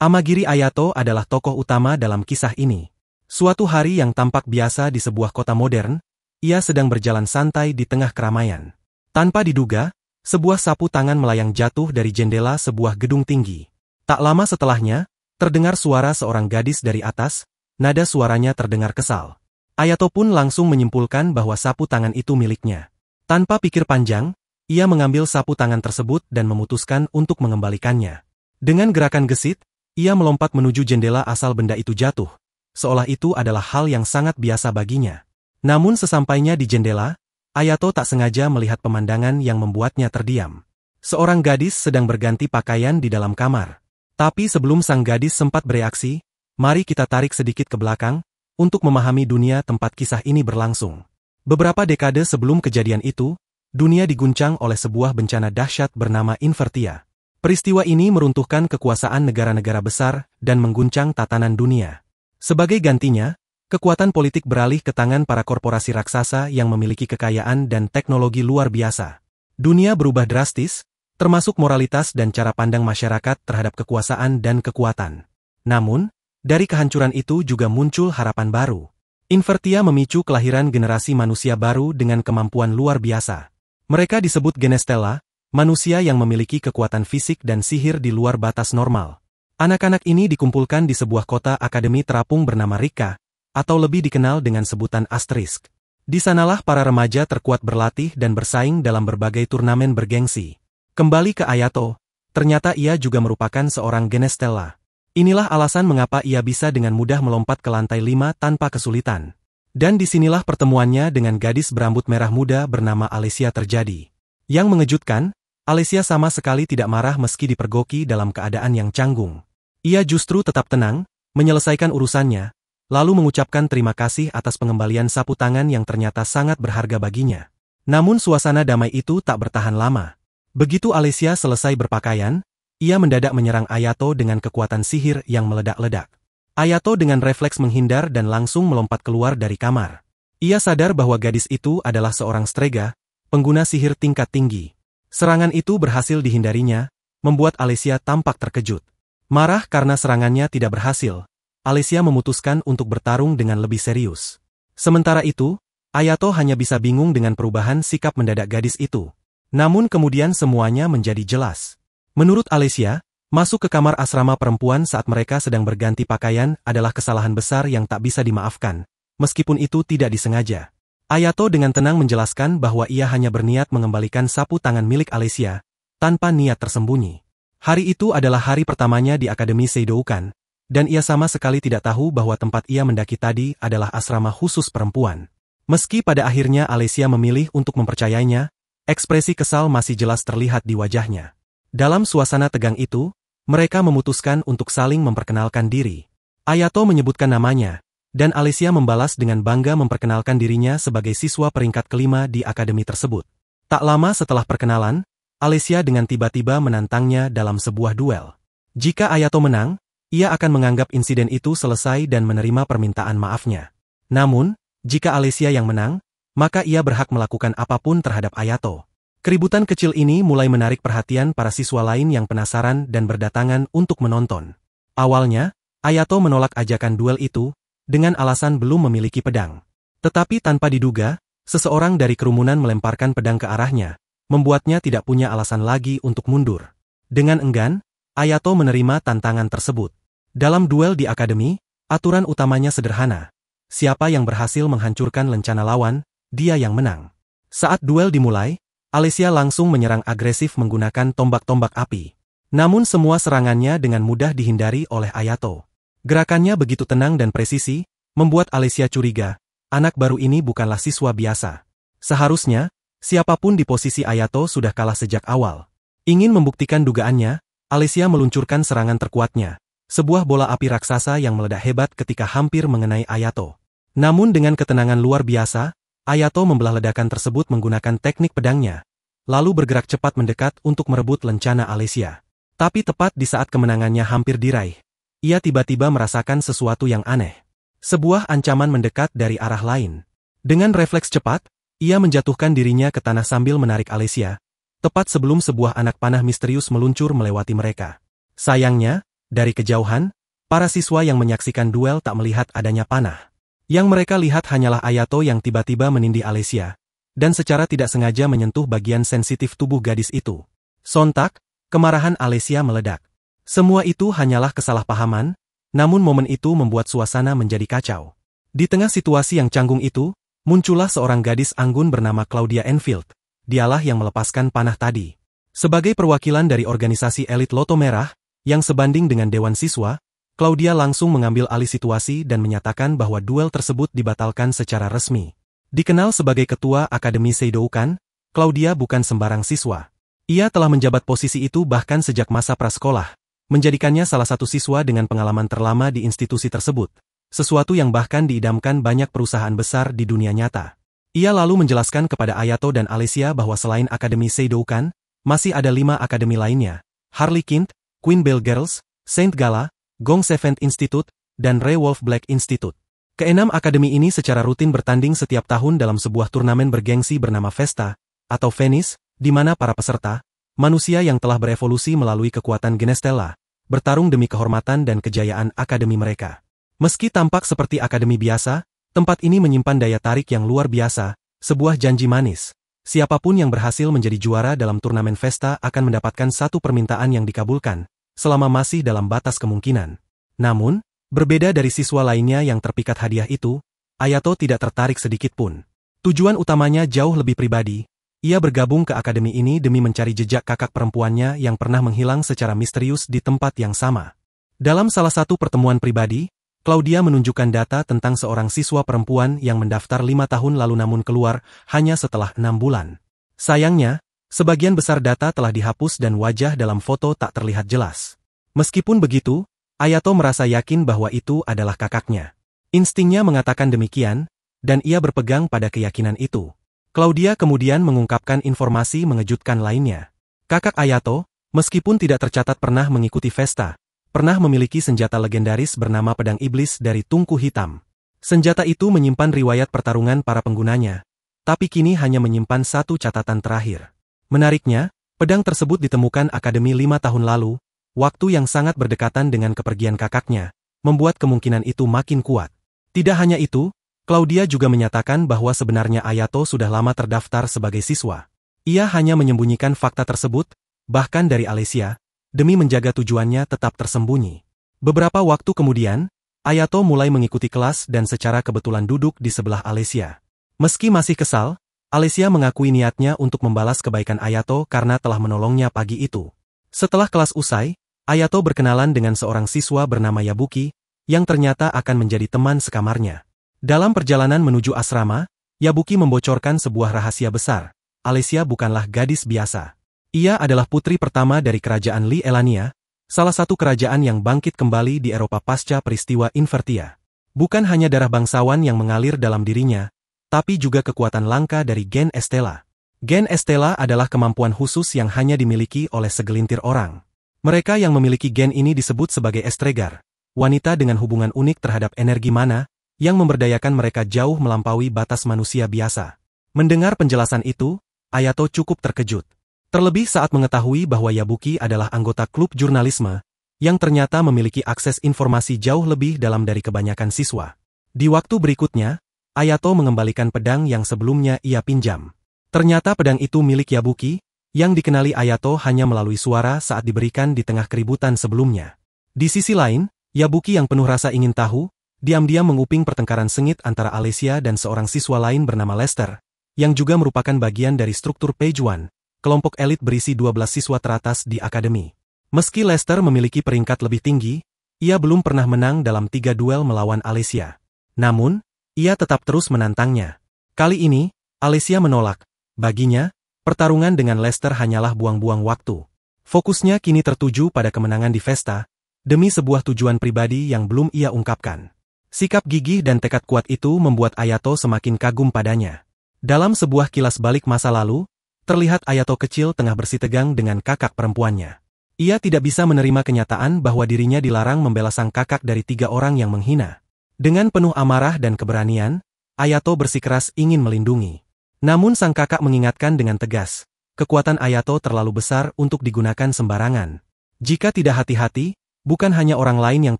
Amagiri Ayato adalah tokoh utama dalam kisah ini. Suatu hari yang tampak biasa di sebuah kota modern, ia sedang berjalan santai di tengah keramaian. Tanpa diduga, sebuah sapu tangan melayang jatuh dari jendela sebuah gedung tinggi. Tak lama setelahnya, terdengar suara seorang gadis dari atas, nada suaranya terdengar kesal. Ayato pun langsung menyimpulkan bahwa sapu tangan itu miliknya. Tanpa pikir panjang, ia mengambil sapu tangan tersebut dan memutuskan untuk mengembalikannya. Dengan gerakan gesit, ia melompat menuju jendela asal benda itu jatuh, seolah itu adalah hal yang sangat biasa baginya. Namun sesampainya di jendela, Ayato tak sengaja melihat pemandangan yang membuatnya terdiam. Seorang gadis sedang berganti pakaian di dalam kamar. Tapi sebelum sang gadis sempat bereaksi, mari kita tarik sedikit ke belakang, untuk memahami dunia tempat kisah ini berlangsung. Beberapa dekade sebelum kejadian itu, dunia diguncang oleh sebuah bencana dahsyat bernama Invertia. Peristiwa ini meruntuhkan kekuasaan negara-negara besar dan mengguncang tatanan dunia. Sebagai gantinya, kekuatan politik beralih ke tangan para korporasi raksasa yang memiliki kekayaan dan teknologi luar biasa. Dunia berubah drastis, termasuk moralitas dan cara pandang masyarakat terhadap kekuasaan dan kekuatan. Namun, dari kehancuran itu juga muncul harapan baru. Invertia memicu kelahiran generasi manusia baru dengan kemampuan luar biasa. Mereka disebut Genestella, manusia yang memiliki kekuatan fisik dan sihir di luar batas normal. Anak-anak ini dikumpulkan di sebuah kota akademi terapung bernama Rika, atau lebih dikenal dengan sebutan Asterisk. Di sanalah para remaja terkuat berlatih dan bersaing dalam berbagai turnamen bergengsi. Kembali ke Ayato, ternyata ia juga merupakan seorang Genestella. Inilah alasan mengapa ia bisa dengan mudah melompat ke lantai 5 tanpa kesulitan. Dan disinilah pertemuannya dengan gadis berambut merah muda bernama Alicia terjadi. Yang mengejutkan, Alicia sama sekali tidak marah meski dipergoki dalam keadaan yang canggung. Ia justru tetap tenang, menyelesaikan urusannya, lalu mengucapkan terima kasih atas pengembalian sapu tangan yang ternyata sangat berharga baginya. Namun suasana damai itu tak bertahan lama. Begitu Alicia selesai berpakaian, ia mendadak menyerang Ayato dengan kekuatan sihir yang meledak-ledak. Ayato dengan refleks menghindar dan langsung melompat keluar dari kamar. Ia sadar bahwa gadis itu adalah seorang strega, pengguna sihir tingkat tinggi. Serangan itu berhasil dihindarinya, membuat Alicia tampak terkejut. Marah karena serangannya tidak berhasil, Alicia memutuskan untuk bertarung dengan lebih serius. Sementara itu, Ayato hanya bisa bingung dengan perubahan sikap mendadak gadis itu. Namun kemudian semuanya menjadi jelas. Menurut Alicia, masuk ke kamar asrama perempuan saat mereka sedang berganti pakaian adalah kesalahan besar yang tak bisa dimaafkan, meskipun itu tidak disengaja. Ayato dengan tenang menjelaskan bahwa ia hanya berniat mengembalikan sapu tangan milik Alicia, tanpa niat tersembunyi. Hari itu adalah hari pertamanya di Akademi Seidoukan, dan ia sama sekali tidak tahu bahwa tempat ia mendaki tadi adalah asrama khusus perempuan. Meski pada akhirnya Alicia memilih untuk mempercayainya, ekspresi kesal masih jelas terlihat di wajahnya. Dalam suasana tegang itu, mereka memutuskan untuk saling memperkenalkan diri. Ayato menyebutkan namanya, dan Alicia membalas dengan bangga memperkenalkan dirinya sebagai siswa peringkat kelima di akademi tersebut. Tak lama setelah perkenalan, Alicia dengan tiba-tiba menantangnya dalam sebuah duel. Jika Ayato menang, ia akan menganggap insiden itu selesai dan menerima permintaan maafnya. Namun, jika Alicia yang menang, maka ia berhak melakukan apapun terhadap Ayato. Keributan kecil ini mulai menarik perhatian para siswa lain yang penasaran dan berdatangan untuk menonton. Awalnya, Ayato menolak ajakan duel itu, dengan alasan belum memiliki pedang. Tetapi tanpa diduga, seseorang dari kerumunan melemparkan pedang ke arahnya, membuatnya tidak punya alasan lagi untuk mundur. Dengan enggan, Ayato menerima tantangan tersebut. Dalam duel di akademi, aturan utamanya sederhana. Siapa yang berhasil menghancurkan lencana lawan, dia yang menang. Saat duel dimulai, Alicia langsung menyerang agresif menggunakan tombak-tombak api. Namun semua serangannya dengan mudah dihindari oleh Ayato. Gerakannya begitu tenang dan presisi, membuat Alicia curiga, anak baru ini bukanlah siswa biasa. Seharusnya, siapapun di posisi Ayato sudah kalah sejak awal. Ingin membuktikan dugaannya, Alicia meluncurkan serangan terkuatnya. Sebuah bola api raksasa yang meledak hebat ketika hampir mengenai Ayato. Namun dengan ketenangan luar biasa, Ayato membelah ledakan tersebut menggunakan teknik pedangnya, lalu bergerak cepat mendekat untuk merebut lencana Alicia. Tapi tepat di saat kemenangannya hampir diraih, ia tiba-tiba merasakan sesuatu yang aneh. Sebuah ancaman mendekat dari arah lain. Dengan refleks cepat, ia menjatuhkan dirinya ke tanah sambil menarik Alicia, tepat sebelum sebuah anak panah misterius meluncur melewati mereka. Sayangnya, Dari kejauhan, para siswa yang menyaksikan duel tak melihat adanya panah. Yang mereka lihat hanyalah Ayato yang tiba-tiba menindih Alicia, dan secara tidak sengaja menyentuh bagian sensitif tubuh gadis itu. Sontak, kemarahan Alicia meledak. Semua itu hanyalah kesalahpahaman, namun momen itu membuat suasana menjadi kacau. Di tengah situasi yang canggung itu, muncullah seorang gadis anggun bernama Claudia Enfield. Dialah yang melepaskan panah tadi. Sebagai perwakilan dari organisasi elit Loto Merah, yang sebanding dengan Dewan Siswa, Claudia langsung mengambil alih situasi dan menyatakan bahwa duel tersebut dibatalkan secara resmi. Dikenal sebagai ketua Akademi Seidoukan, Claudia bukan sembarang siswa. Ia telah menjabat posisi itu bahkan sejak masa prasekolah, menjadikannya salah satu siswa dengan pengalaman terlama di institusi tersebut, sesuatu yang bahkan diidamkan banyak perusahaan besar di dunia nyata. Ia lalu menjelaskan kepada Ayato dan Alicia bahwa selain Akademi Seidoukan, masih ada 5 akademi lainnya, Harlequin, Queen Belle Girls, Saint Gala, Gong Seventh Institute, dan Ray Wolf Black Institute. Keenam akademi ini secara rutin bertanding setiap tahun dalam sebuah turnamen bergengsi bernama Vesta, atau Venice, di mana para peserta, manusia yang telah berevolusi melalui kekuatan Genestella, bertarung demi kehormatan dan kejayaan akademi mereka. Meski tampak seperti akademi biasa, tempat ini menyimpan daya tarik yang luar biasa, sebuah janji manis. Siapapun yang berhasil menjadi juara dalam turnamen Vesta akan mendapatkan satu permintaan yang dikabulkan, selama masih dalam batas kemungkinan. Namun, berbeda dari siswa lainnya yang terpikat hadiah itu, Ayato tidak tertarik sedikit pun. Tujuan utamanya jauh lebih pribadi. Ia bergabung ke akademi ini demi mencari jejak kakak perempuannya yang pernah menghilang secara misterius di tempat yang sama. Dalam salah satu pertemuan pribadi, Claudia menunjukkan data tentang seorang siswa perempuan yang mendaftar 5 tahun lalu namun keluar hanya setelah 6 bulan. Sayangnya, sebagian besar data telah dihapus dan wajah dalam foto tak terlihat jelas. Meskipun begitu, Ayato merasa yakin bahwa itu adalah kakaknya. Instingnya mengatakan demikian, dan ia berpegang pada keyakinan itu. Claudia kemudian mengungkapkan informasi mengejutkan lainnya. Kakak Ayato, meskipun tidak tercatat pernah mengikuti Vesta, pernah memiliki senjata legendaris bernama Pedang Iblis dari Tungku Hitam. Senjata itu menyimpan riwayat pertarungan para penggunanya, tapi kini hanya menyimpan satu catatan terakhir. Menariknya, pedang tersebut ditemukan Akademi 5 tahun lalu, waktu yang sangat berdekatan dengan kepergian kakaknya, membuat kemungkinan itu makin kuat. Tidak hanya itu, Claudia juga menyatakan bahwa sebenarnya Ayato sudah lama terdaftar sebagai siswa. Ia hanya menyembunyikan fakta tersebut, bahkan dari Alicia, demi menjaga tujuannya tetap tersembunyi. Beberapa waktu kemudian, Ayato mulai mengikuti kelas dan secara kebetulan duduk di sebelah Alicia. Meski masih kesal, Alicia mengakui niatnya untuk membalas kebaikan Ayato karena telah menolongnya pagi itu. Setelah kelas usai, Ayato berkenalan dengan seorang siswa bernama Yabuki, yang ternyata akan menjadi teman sekamarnya. Dalam perjalanan menuju asrama, Yabuki membocorkan sebuah rahasia besar. Alicia bukanlah gadis biasa. Ia adalah putri pertama dari kerajaan Li Elania, salah satu kerajaan yang bangkit kembali di Eropa pasca peristiwa Invertia. Bukan hanya darah bangsawan yang mengalir dalam dirinya, tapi juga kekuatan langka dari gen Estella. Gen Estella adalah kemampuan khusus yang hanya dimiliki oleh segelintir orang. Mereka yang memiliki gen ini disebut sebagai Estregar, wanita dengan hubungan unik terhadap energi mana, yang memberdayakan mereka jauh melampaui batas manusia biasa. Mendengar penjelasan itu, Ayato cukup terkejut. Terlebih saat mengetahui bahwa Yabuki adalah anggota klub jurnalisme, yang ternyata memiliki akses informasi jauh lebih dalam dari kebanyakan siswa. Di waktu berikutnya, Ayato mengembalikan pedang yang sebelumnya ia pinjam. Ternyata pedang itu milik Yabuki, yang dikenali Ayato hanya melalui suara saat diberikan di tengah keributan sebelumnya. Di sisi lain, Yabuki yang penuh rasa ingin tahu, diam-diam menguping pertengkaran sengit antara Alicia dan seorang siswa lain bernama Lester, yang juga merupakan bagian dari struktur Page One, kelompok elit berisi 12 siswa teratas di akademi. Meski Lester memiliki peringkat lebih tinggi, ia belum pernah menang dalam 3 duel melawan Alicia. Namun, ia tetap terus menantangnya. Kali ini, Alicia menolak. Baginya, pertarungan dengan Lester hanyalah buang-buang waktu. Fokusnya kini tertuju pada kemenangan di Vesta, demi sebuah tujuan pribadi yang belum ia ungkapkan. Sikap gigih dan tekad kuat itu membuat Ayato semakin kagum padanya. Dalam sebuah kilas balik masa lalu, terlihat Ayato kecil tengah bersitegang dengan kakak perempuannya. Ia tidak bisa menerima kenyataan bahwa dirinya dilarang membela sang kakak dari 3 orang yang menghina. Dengan penuh amarah dan keberanian, Ayato bersikeras ingin melindungi. Namun sang kakak mengingatkan dengan tegas, kekuatan Ayato terlalu besar untuk digunakan sembarangan. Jika tidak hati-hati, Bukan hanya orang lain yang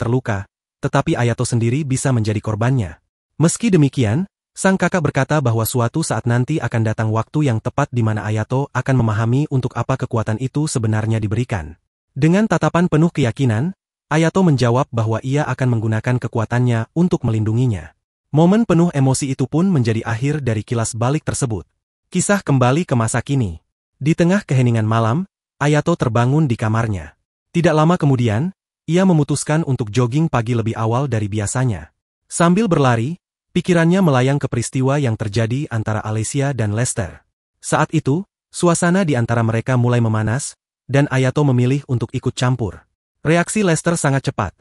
terluka, tetapi Ayato sendiri bisa menjadi korbannya. Meski demikian, sang kakak berkata bahwa suatu saat nanti akan datang waktu yang tepat di mana Ayato akan memahami untuk apa kekuatan itu sebenarnya diberikan. Dengan tatapan penuh keyakinan, Ayato menjawab bahwa ia akan menggunakan kekuatannya untuk melindunginya. Momen penuh emosi itu pun menjadi akhir dari kilas balik tersebut. Kisah kembali ke masa kini. Di tengah keheningan malam, Ayato terbangun di kamarnya. Tidak lama kemudian, ia memutuskan untuk jogging pagi lebih awal dari biasanya. Sambil berlari, pikirannya melayang ke peristiwa yang terjadi antara Alicia dan Lester. Saat itu, suasana di antara mereka mulai memanas, dan Ayato memilih untuk ikut campur. Reaksi Lester sangat cepat.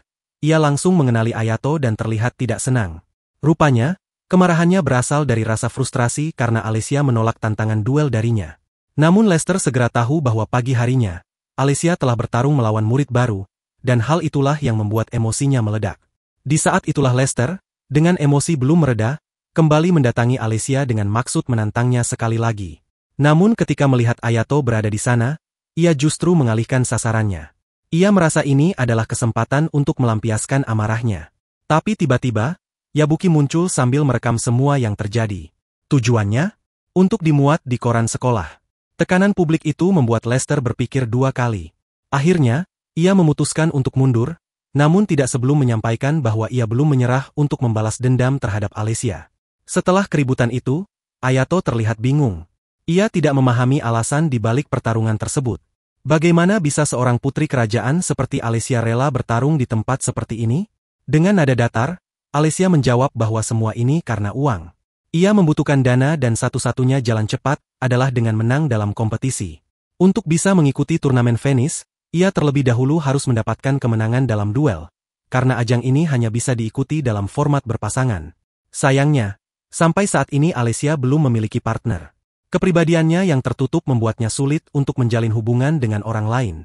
Ia langsung mengenali Ayato dan terlihat tidak senang. Rupanya, kemarahannya berasal dari rasa frustrasi karena Alicia menolak tantangan duel darinya. Namun Lester segera tahu bahwa pagi harinya, Alicia telah bertarung melawan murid baru, dan hal itulah yang membuat emosinya meledak. Di saat itulah Lester, dengan emosi belum mereda, kembali mendatangi Alicia dengan maksud menantangnya sekali lagi. Namun ketika melihat Ayato berada di sana, ia justru mengalihkan sasarannya. Ia merasa ini adalah kesempatan untuk melampiaskan amarahnya. Tapi tiba-tiba, Yabuki muncul sambil merekam semua yang terjadi. Tujuannya? Untuk dimuat di koran sekolah. Tekanan publik itu membuat Lester berpikir 2 kali. Akhirnya, ia memutuskan untuk mundur, namun tidak sebelum menyampaikan bahwa ia belum menyerah untuk membalas dendam terhadap Alicia. Setelah keributan itu, Ayato terlihat bingung. Ia tidak memahami alasan di balik pertarungan tersebut. Bagaimana bisa seorang putri kerajaan seperti Alicia rela bertarung di tempat seperti ini? Dengan nada datar, Alicia menjawab bahwa semua ini karena uang. Ia membutuhkan dana dan satu-satunya jalan cepat adalah dengan menang dalam kompetisi. Untuk bisa mengikuti turnamen Venice, ia terlebih dahulu harus mendapatkan kemenangan dalam duel, karena ajang ini hanya bisa diikuti dalam format berpasangan. Sayangnya, sampai saat ini Alicia belum memiliki partner. Kepribadiannya yang tertutup membuatnya sulit untuk menjalin hubungan dengan orang lain.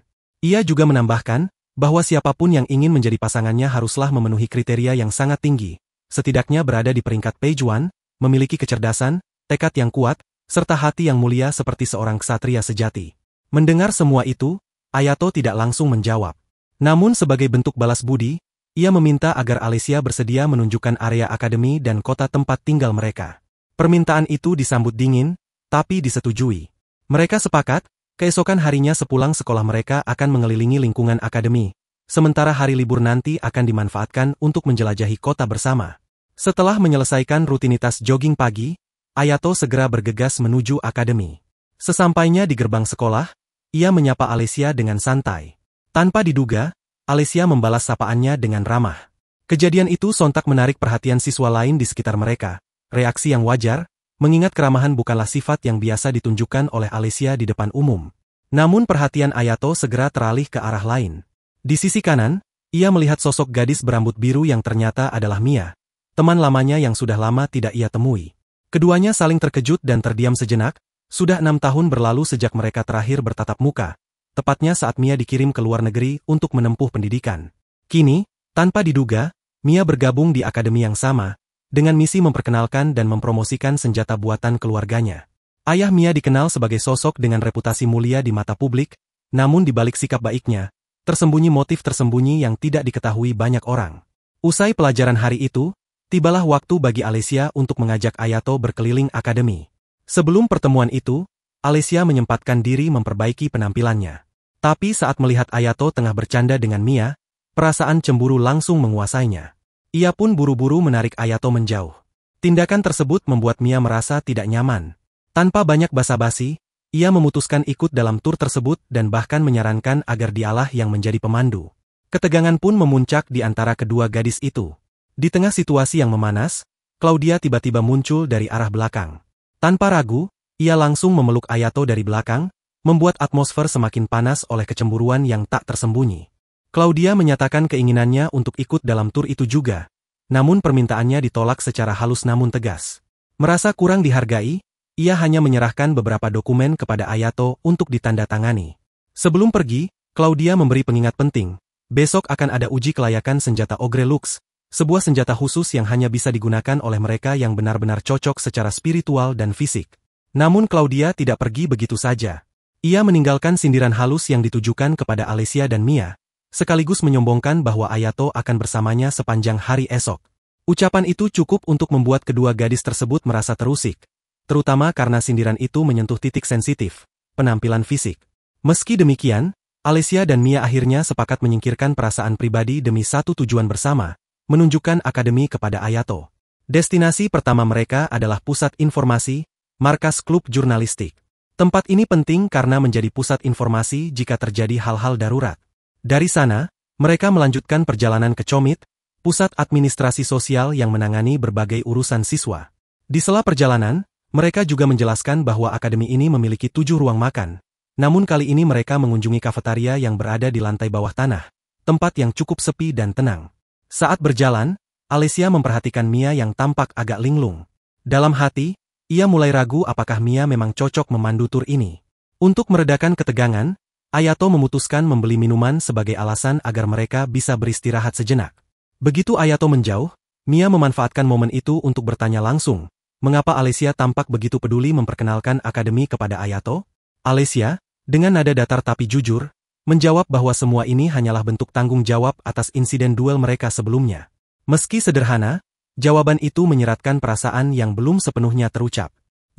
Ia juga menambahkan bahwa siapapun yang ingin menjadi pasangannya haruslah memenuhi kriteria yang sangat tinggi, setidaknya berada di peringkat page 1, memiliki kecerdasan, tekad yang kuat, serta hati yang mulia seperti seorang ksatria sejati. Mendengar semua itu, Ayato tidak langsung menjawab. Namun sebagai bentuk balas budi, ia meminta agar Alicia bersedia menunjukkan area akademi dan kota tempat tinggal mereka. Permintaan itu disambut dingin, tapi disetujui. Mereka sepakat, keesokan harinya sepulang sekolah mereka akan mengelilingi lingkungan akademi, sementara hari libur nanti akan dimanfaatkan untuk menjelajahi kota bersama. Setelah menyelesaikan rutinitas jogging pagi, Ayato segera bergegas menuju akademi. Sesampainya di gerbang sekolah, ia menyapa Alicia dengan santai. Tanpa diduga, Alicia membalas sapaannya dengan ramah. Kejadian itu sontak menarik perhatian siswa lain di sekitar mereka, reaksi yang wajar, mengingat keramahan bukanlah sifat yang biasa ditunjukkan oleh Alicia di depan umum. Namun perhatian Ayato segera teralih ke arah lain. Di sisi kanan, ia melihat sosok gadis berambut biru yang ternyata adalah Mia, teman lamanya yang sudah lama tidak ia temui. Keduanya saling terkejut dan terdiam sejenak, sudah 6 tahun berlalu sejak mereka terakhir bertatap muka, tepatnya saat Mia dikirim ke luar negeri untuk menempuh pendidikan. Kini, tanpa diduga, Mia bergabung di akademi yang sama, dengan misi memperkenalkan dan mempromosikan senjata buatan keluarganya. Ayah Mia dikenal sebagai sosok dengan reputasi mulia di mata publik, namun di balik sikap baiknya, tersembunyi motif tersembunyi yang tidak diketahui banyak orang. Usai pelajaran hari itu, tibalah waktu bagi Alicia untuk mengajak Ayato berkeliling akademi. Sebelum pertemuan itu, Alicia menyempatkan diri memperbaiki penampilannya. Tapi saat melihat Ayato tengah bercanda dengan Mia, perasaan cemburu langsung menguasainya. Ia pun buru-buru menarik Ayato menjauh. Tindakan tersebut membuat Mia merasa tidak nyaman. Tanpa banyak basa-basi, ia memutuskan ikut dalam tur tersebut dan bahkan menyarankan agar dialah yang menjadi pemandu. Ketegangan pun memuncak di antara kedua gadis itu. Di tengah situasi yang memanas, Claudia tiba-tiba muncul dari arah belakang. Tanpa ragu, ia langsung memeluk Ayato dari belakang, membuat atmosfer semakin panas oleh kecemburuan yang tak tersembunyi. Claudia menyatakan keinginannya untuk ikut dalam tur itu juga, namun permintaannya ditolak secara halus namun tegas. Merasa kurang dihargai, ia hanya menyerahkan beberapa dokumen kepada Ayato untuk ditandatangani. Sebelum pergi, Claudia memberi pengingat penting. Besok akan ada uji kelayakan senjata Ogre Lux, sebuah senjata khusus yang hanya bisa digunakan oleh mereka yang benar-benar cocok secara spiritual dan fisik. Namun Claudia tidak pergi begitu saja. Ia meninggalkan sindiran halus yang ditujukan kepada Alicia dan Mia, sekaligus menyombongkan bahwa Ayato akan bersamanya sepanjang hari esok. Ucapan itu cukup untuk membuat kedua gadis tersebut merasa terusik, terutama karena sindiran itu menyentuh titik sensitif, penampilan fisik. Meski demikian, Alicia dan Mia akhirnya sepakat menyingkirkan perasaan pribadi demi satu tujuan bersama, menunjukkan akademi kepada Ayato. Destinasi pertama mereka adalah pusat informasi, markas klub jurnalistik. Tempat ini penting karena menjadi pusat informasi jika terjadi hal-hal darurat. Dari sana, mereka melanjutkan perjalanan ke Comit, pusat administrasi sosial yang menangani berbagai urusan siswa. Di sela perjalanan, mereka juga menjelaskan bahwa akademi ini memiliki 7 ruang makan. Namun kali ini mereka mengunjungi kafetaria yang berada di lantai bawah tanah, tempat yang cukup sepi dan tenang. Saat berjalan, Alicia memperhatikan Mia yang tampak agak linglung. Dalam hati, ia mulai ragu apakah Mia memang cocok memandu tur ini. Untuk meredakan ketegangan, Ayato memutuskan membeli minuman sebagai alasan agar mereka bisa beristirahat sejenak. Begitu Ayato menjauh, Mia memanfaatkan momen itu untuk bertanya langsung, mengapa Alicia tampak begitu peduli memperkenalkan akademi kepada Ayato? Alicia, dengan nada datar tapi jujur, menjawab bahwa semua ini hanyalah bentuk tanggung jawab atas insiden duel mereka sebelumnya. Meski sederhana, jawaban itu menyeratkan perasaan yang belum sepenuhnya terucap.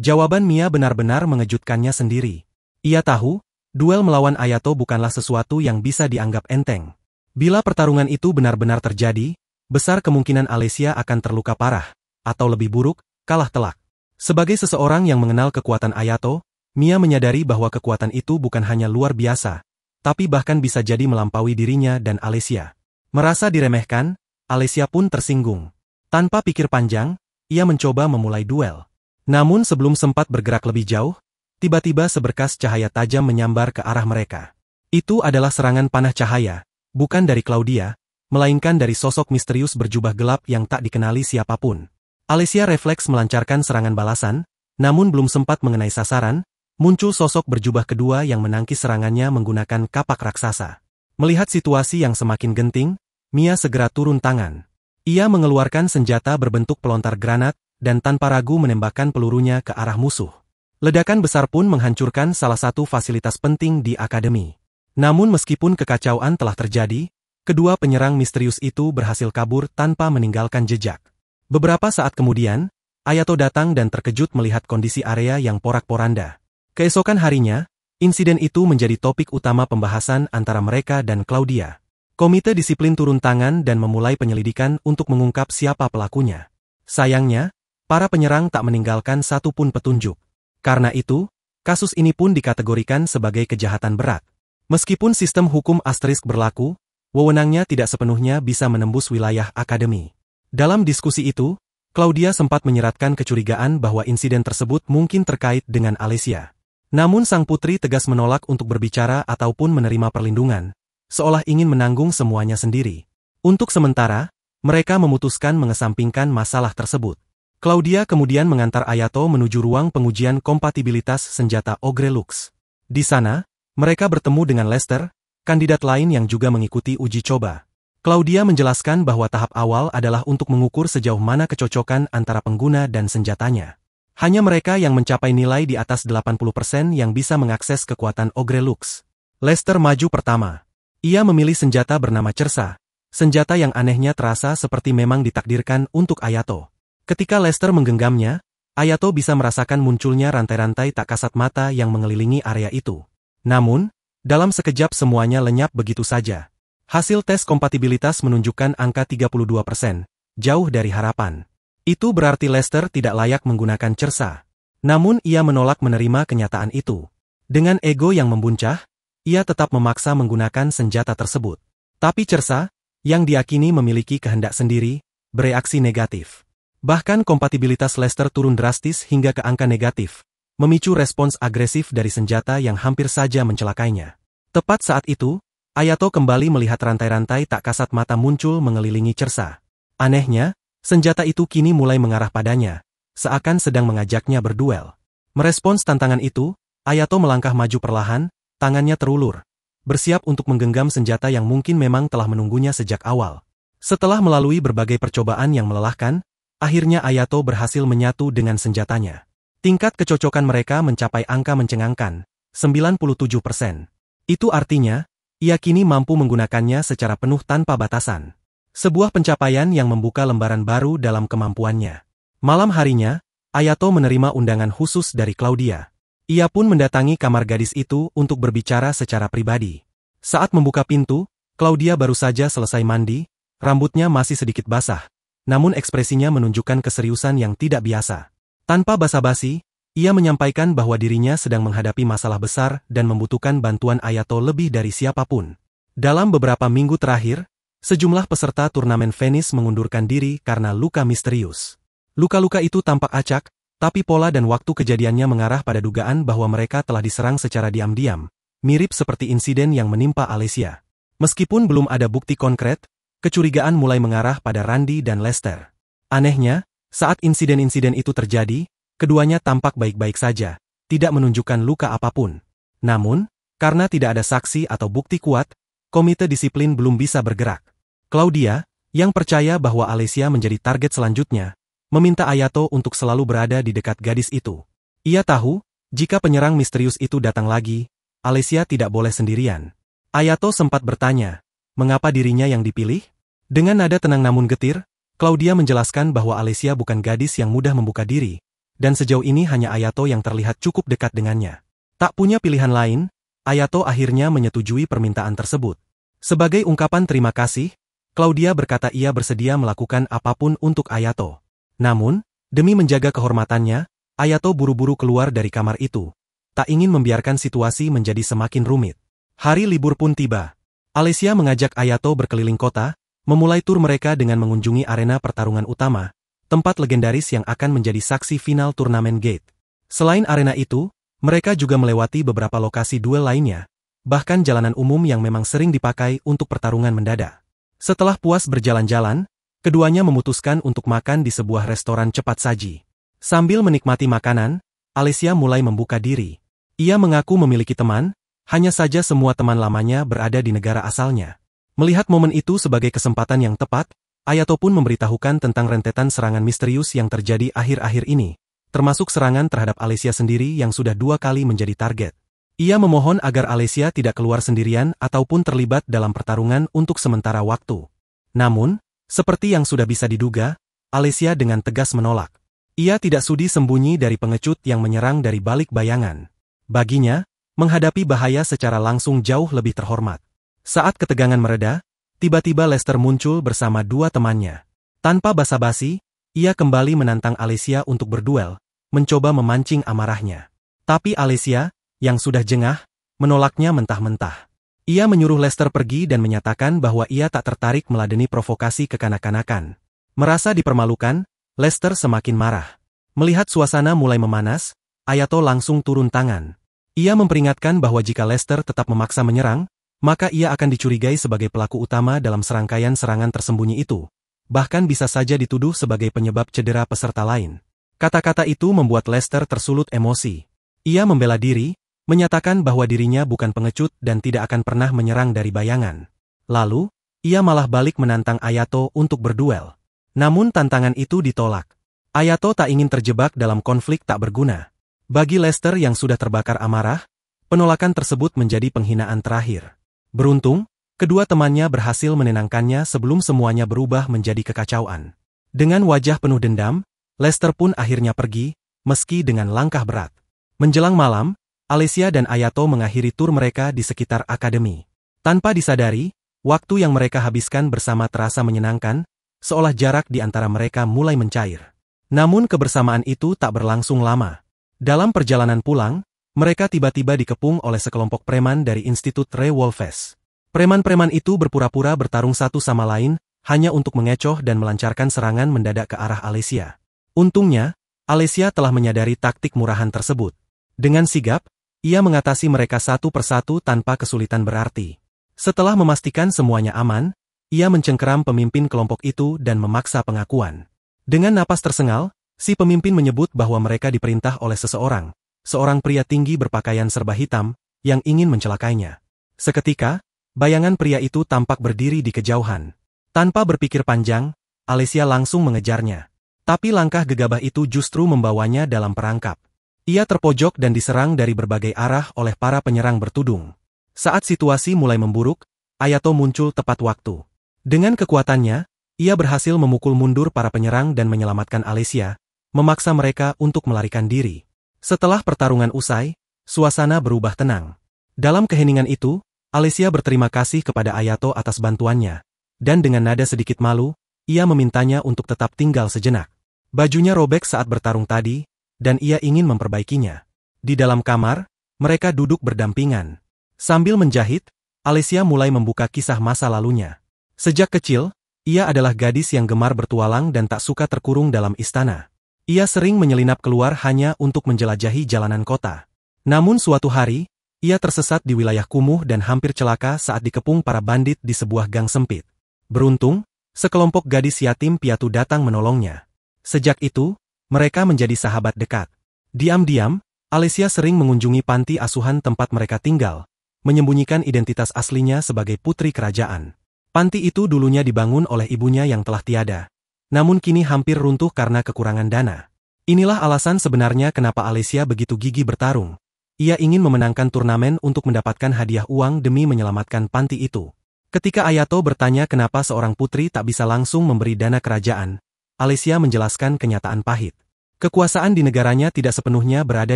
Jawaban Mia benar-benar mengejutkannya sendiri. Ia tahu, duel melawan Ayato bukanlah sesuatu yang bisa dianggap enteng. Bila pertarungan itu benar-benar terjadi, besar kemungkinan Alicia akan terluka parah, atau lebih buruk, kalah telak. Sebagai seseorang yang mengenal kekuatan Ayato, Mia menyadari bahwa kekuatan itu bukan hanya luar biasa, tapi bahkan bisa jadi melampaui dirinya dan Alicia. Merasa diremehkan, Alicia pun tersinggung. Tanpa pikir panjang, ia mencoba memulai duel. Namun sebelum sempat bergerak lebih jauh, tiba-tiba seberkas cahaya tajam menyambar ke arah mereka. Itu adalah serangan panah cahaya, bukan dari Claudia, melainkan dari sosok misterius berjubah gelap yang tak dikenali siapapun. Alicia refleks melancarkan serangan balasan, namun belum sempat mengenai sasaran, muncul sosok berjubah kedua yang menangkis serangannya menggunakan kapak raksasa. Melihat situasi yang semakin genting, Mia segera turun tangan. Ia mengeluarkan senjata berbentuk pelontar granat, dan tanpa ragu menembakkan pelurunya ke arah musuh. Ledakan besar pun menghancurkan salah satu fasilitas penting di akademi. Namun meskipun kekacauan telah terjadi, kedua penyerang misterius itu berhasil kabur tanpa meninggalkan jejak. Beberapa saat kemudian, Ayato datang dan terkejut melihat kondisi area yang porak-poranda. Keesokan harinya, insiden itu menjadi topik utama pembahasan antara mereka dan Claudia. Komite disiplin turun tangan dan memulai penyelidikan untuk mengungkap siapa pelakunya. Sayangnya, para penyerang tak meninggalkan satu pun petunjuk. Karena itu, kasus ini pun dikategorikan sebagai kejahatan berat. Meskipun sistem hukum asterisk berlaku, wewenangnya tidak sepenuhnya bisa menembus wilayah akademi. Dalam diskusi itu, Claudia sempat menyeratkan kecurigaan bahwa insiden tersebut mungkin terkait dengan Alicia. Namun sang putri tegas menolak untuk berbicara ataupun menerima perlindungan, seolah ingin menanggung semuanya sendiri. Untuk sementara, mereka memutuskan mengesampingkan masalah tersebut. Claudia kemudian mengantar Ayato menuju ruang pengujian kompatibilitas senjata Ogre Lux. Di sana, mereka bertemu dengan Lester, kandidat lain yang juga mengikuti uji coba. Claudia menjelaskan bahwa tahap awal adalah untuk mengukur sejauh mana kecocokan antara pengguna dan senjatanya. Hanya mereka yang mencapai nilai di atas 80% yang bisa mengakses kekuatan Ogre Lux. Lester maju pertama. Ia memilih senjata bernama Cersa, senjata yang anehnya terasa seperti memang ditakdirkan untuk Ayato. Ketika Lester menggenggamnya, Ayato bisa merasakan munculnya rantai-rantai tak kasat mata yang mengelilingi area itu. Namun, dalam sekejap semuanya lenyap begitu saja. Hasil tes kompatibilitas menunjukkan angka 32%, jauh dari harapan. Itu berarti Lester tidak layak menggunakan Cersa. Namun ia menolak menerima kenyataan itu. Dengan ego yang membuncah, ia tetap memaksa menggunakan senjata tersebut. Tapi Cersa, yang diakini memiliki kehendak sendiri, bereaksi negatif. Bahkan kompatibilitas Lester turun drastis hingga ke angka negatif, memicu respons agresif dari senjata yang hampir saja mencelakainya. Tepat saat itu, Ayato kembali melihat rantai-rantai tak kasat mata muncul mengelilingi Cersa. Anehnya, senjata itu kini mulai mengarah padanya, seakan sedang mengajaknya berduel. Merespons tantangan itu, Ayato melangkah maju perlahan, tangannya terulur, bersiap untuk menggenggam senjata yang mungkin memang telah menunggunya sejak awal. Setelah melalui berbagai percobaan yang melelahkan, akhirnya Ayato berhasil menyatu dengan senjatanya. Tingkat kecocokan mereka mencapai angka mencengangkan, 97%. Itu artinya, ia kini mampu menggunakannya secara penuh tanpa batasan. Sebuah pencapaian yang membuka lembaran baru dalam kemampuannya. Malam harinya, Ayato menerima undangan khusus dari Claudia. Ia pun mendatangi kamar gadis itu untuk berbicara secara pribadi. Saat membuka pintu, Claudia baru saja selesai mandi, rambutnya masih sedikit basah, namun ekspresinya menunjukkan keseriusan yang tidak biasa. Tanpa basa-basi, ia menyampaikan bahwa dirinya sedang menghadapi masalah besar dan membutuhkan bantuan Ayato lebih dari siapapun. Dalam beberapa minggu terakhir, sejumlah peserta turnamen Venice mengundurkan diri karena luka misterius. Luka-luka itu tampak acak, tapi pola dan waktu kejadiannya mengarah pada dugaan bahwa mereka telah diserang secara diam-diam, mirip seperti insiden yang menimpa Alessia. Meskipun belum ada bukti konkret, kecurigaan mulai mengarah pada Randy dan Lester. Anehnya, saat insiden-insiden itu terjadi, keduanya tampak baik-baik saja, tidak menunjukkan luka apapun. Namun, karena tidak ada saksi atau bukti kuat, komite disiplin belum bisa bergerak. Claudia, yang percaya bahwa Alessia menjadi target selanjutnya, meminta Ayato untuk selalu berada di dekat gadis itu. Ia tahu, jika penyerang misterius itu datang lagi, Alessia tidak boleh sendirian. Ayato sempat bertanya, mengapa dirinya yang dipilih? Dengan nada tenang namun getir, Claudia menjelaskan bahwa Alessia bukan gadis yang mudah membuka diri, dan sejauh ini hanya Ayato yang terlihat cukup dekat dengannya. Tak punya pilihan lain, Ayato akhirnya menyetujui permintaan tersebut. Sebagai ungkapan terima kasih, Claudia berkata ia bersedia melakukan apapun untuk Ayato. Namun, demi menjaga kehormatannya, Ayato buru-buru keluar dari kamar itu. Tak ingin membiarkan situasi menjadi semakin rumit. Hari libur pun tiba. Alessia mengajak Ayato berkeliling kota, memulai tur mereka dengan mengunjungi arena pertarungan utama, tempat legendaris yang akan menjadi saksi final turnamen Gate. Selain arena itu, mereka juga melewati beberapa lokasi duel lainnya, bahkan jalanan umum yang memang sering dipakai untuk pertarungan mendadak. Setelah puas berjalan-jalan, keduanya memutuskan untuk makan di sebuah restoran cepat saji. Sambil menikmati makanan, Alessia mulai membuka diri. Ia mengaku memiliki teman, hanya saja semua teman lamanya berada di negara asalnya. Melihat momen itu sebagai kesempatan yang tepat, Ayato pun memberitahukan tentang rentetan serangan misterius yang terjadi akhir-akhir ini, termasuk serangan terhadap Alessia sendiri yang sudah 2 kali menjadi target. Ia memohon agar Alessia tidak keluar sendirian ataupun terlibat dalam pertarungan untuk sementara waktu. Namun, seperti yang sudah bisa diduga, Alessia dengan tegas menolak. Ia tidak sudi sembunyi dari pengecut yang menyerang dari balik bayangan. Baginya, menghadapi bahaya secara langsung jauh lebih terhormat. Saat ketegangan mereda, tiba-tiba Lester muncul bersama 2 temannya. Tanpa basa-basi, ia kembali menantang Alessia untuk berduel, mencoba memancing amarahnya. Tapi Alessia, yang sudah jengah, menolaknya mentah-mentah. Ia menyuruh Lester pergi dan menyatakan bahwa ia tak tertarik meladeni provokasi kekanak-kanakan. Merasa dipermalukan, Lester semakin marah. Melihat suasana mulai memanas, Ayato langsung turun tangan. Ia memperingatkan bahwa jika Lester tetap memaksa menyerang, maka ia akan dicurigai sebagai pelaku utama dalam serangkaian serangan tersembunyi itu. Bahkan bisa saja dituduh sebagai penyebab cedera peserta lain. Kata-kata itu membuat Lester tersulut emosi. Ia membela diri, menyatakan bahwa dirinya bukan pengecut dan tidak akan pernah menyerang dari bayangan. Lalu, ia malah balik menantang Ayato untuk berduel. Namun tantangan itu ditolak. Ayato tak ingin terjebak dalam konflik tak berguna. Bagi Lester yang sudah terbakar amarah, penolakan tersebut menjadi penghinaan terakhir. Beruntung, kedua temannya berhasil menenangkannya sebelum semuanya berubah menjadi kekacauan. Dengan wajah penuh dendam, Lester pun akhirnya pergi, meski dengan langkah berat. Menjelang malam, Alessia dan Ayato mengakhiri tur mereka di sekitar akademi. Tanpa disadari, waktu yang mereka habiskan bersama terasa menyenangkan, seolah jarak di antara mereka mulai mencair. Namun kebersamaan itu tak berlangsung lama. Dalam perjalanan pulang, mereka tiba-tiba dikepung oleh sekelompok preman dari Institut Re Wolfes. Preman-preman itu berpura-pura bertarung satu sama lain, hanya untuk mengecoh dan melancarkan serangan mendadak ke arah Alessia. Untungnya, Alessia telah menyadari taktik murahan tersebut. Dengan sigap, ia mengatasi mereka satu persatu tanpa kesulitan berarti. Setelah memastikan semuanya aman, ia mencengkeram pemimpin kelompok itu dan memaksa pengakuan. Dengan napas tersengal, si pemimpin menyebut bahwa mereka diperintah oleh seorang pria tinggi berpakaian serba hitam, yang ingin mencelakainya. Seketika, bayangan pria itu tampak berdiri di kejauhan. Tanpa berpikir panjang, Alessia langsung mengejarnya. Tapi langkah gegabah itu justru membawanya dalam perangkap. Ia terpojok dan diserang dari berbagai arah oleh para penyerang bertudung. Saat situasi mulai memburuk, Ayato muncul tepat waktu. Dengan kekuatannya, ia berhasil memukul mundur para penyerang dan menyelamatkan Alicia, memaksa mereka untuk melarikan diri. Setelah pertarungan usai, suasana berubah tenang. Dalam keheningan itu, Alicia berterima kasih kepada Ayato atas bantuannya, dan dengan nada sedikit malu, ia memintanya untuk tetap tinggal sejenak. Bajunya robek saat bertarung tadi, dan ia ingin memperbaikinya. Di dalam kamar, mereka duduk berdampingan. Sambil menjahit, Alicia mulai membuka kisah masa lalunya. Sejak kecil, ia adalah gadis yang gemar bertualang dan tak suka terkurung dalam istana. Ia sering menyelinap keluar hanya untuk menjelajahi jalanan kota. Namun suatu hari, ia tersesat di wilayah kumuh dan hampir celaka saat dikepung para bandit di sebuah gang sempit. Beruntung, sekelompok gadis yatim piatu datang menolongnya. Sejak itu, mereka menjadi sahabat dekat. Diam-diam, Alicia sering mengunjungi panti asuhan tempat mereka tinggal, menyembunyikan identitas aslinya sebagai putri kerajaan. Panti itu dulunya dibangun oleh ibunya yang telah tiada, namun kini hampir runtuh karena kekurangan dana. Inilah alasan sebenarnya kenapa Alicia begitu gigih bertarung. Ia ingin memenangkan turnamen untuk mendapatkan hadiah uang demi menyelamatkan panti itu. Ketika Ayato bertanya kenapa seorang putri tak bisa langsung memberi dana kerajaan, Alicia menjelaskan kenyataan pahit. Kekuasaan di negaranya tidak sepenuhnya berada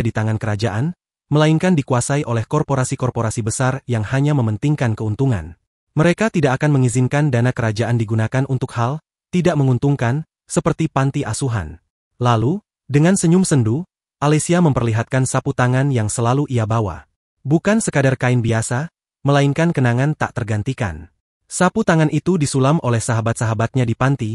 di tangan kerajaan, melainkan dikuasai oleh korporasi-korporasi besar yang hanya mementingkan keuntungan. Mereka tidak akan mengizinkan dana kerajaan digunakan untuk hal tidak menguntungkan, seperti panti asuhan. Lalu, dengan senyum sendu, Alicia memperlihatkan sapu tangan yang selalu ia bawa. Bukan sekadar kain biasa, melainkan kenangan tak tergantikan. Sapu tangan itu disulam oleh sahabat-sahabatnya di panti,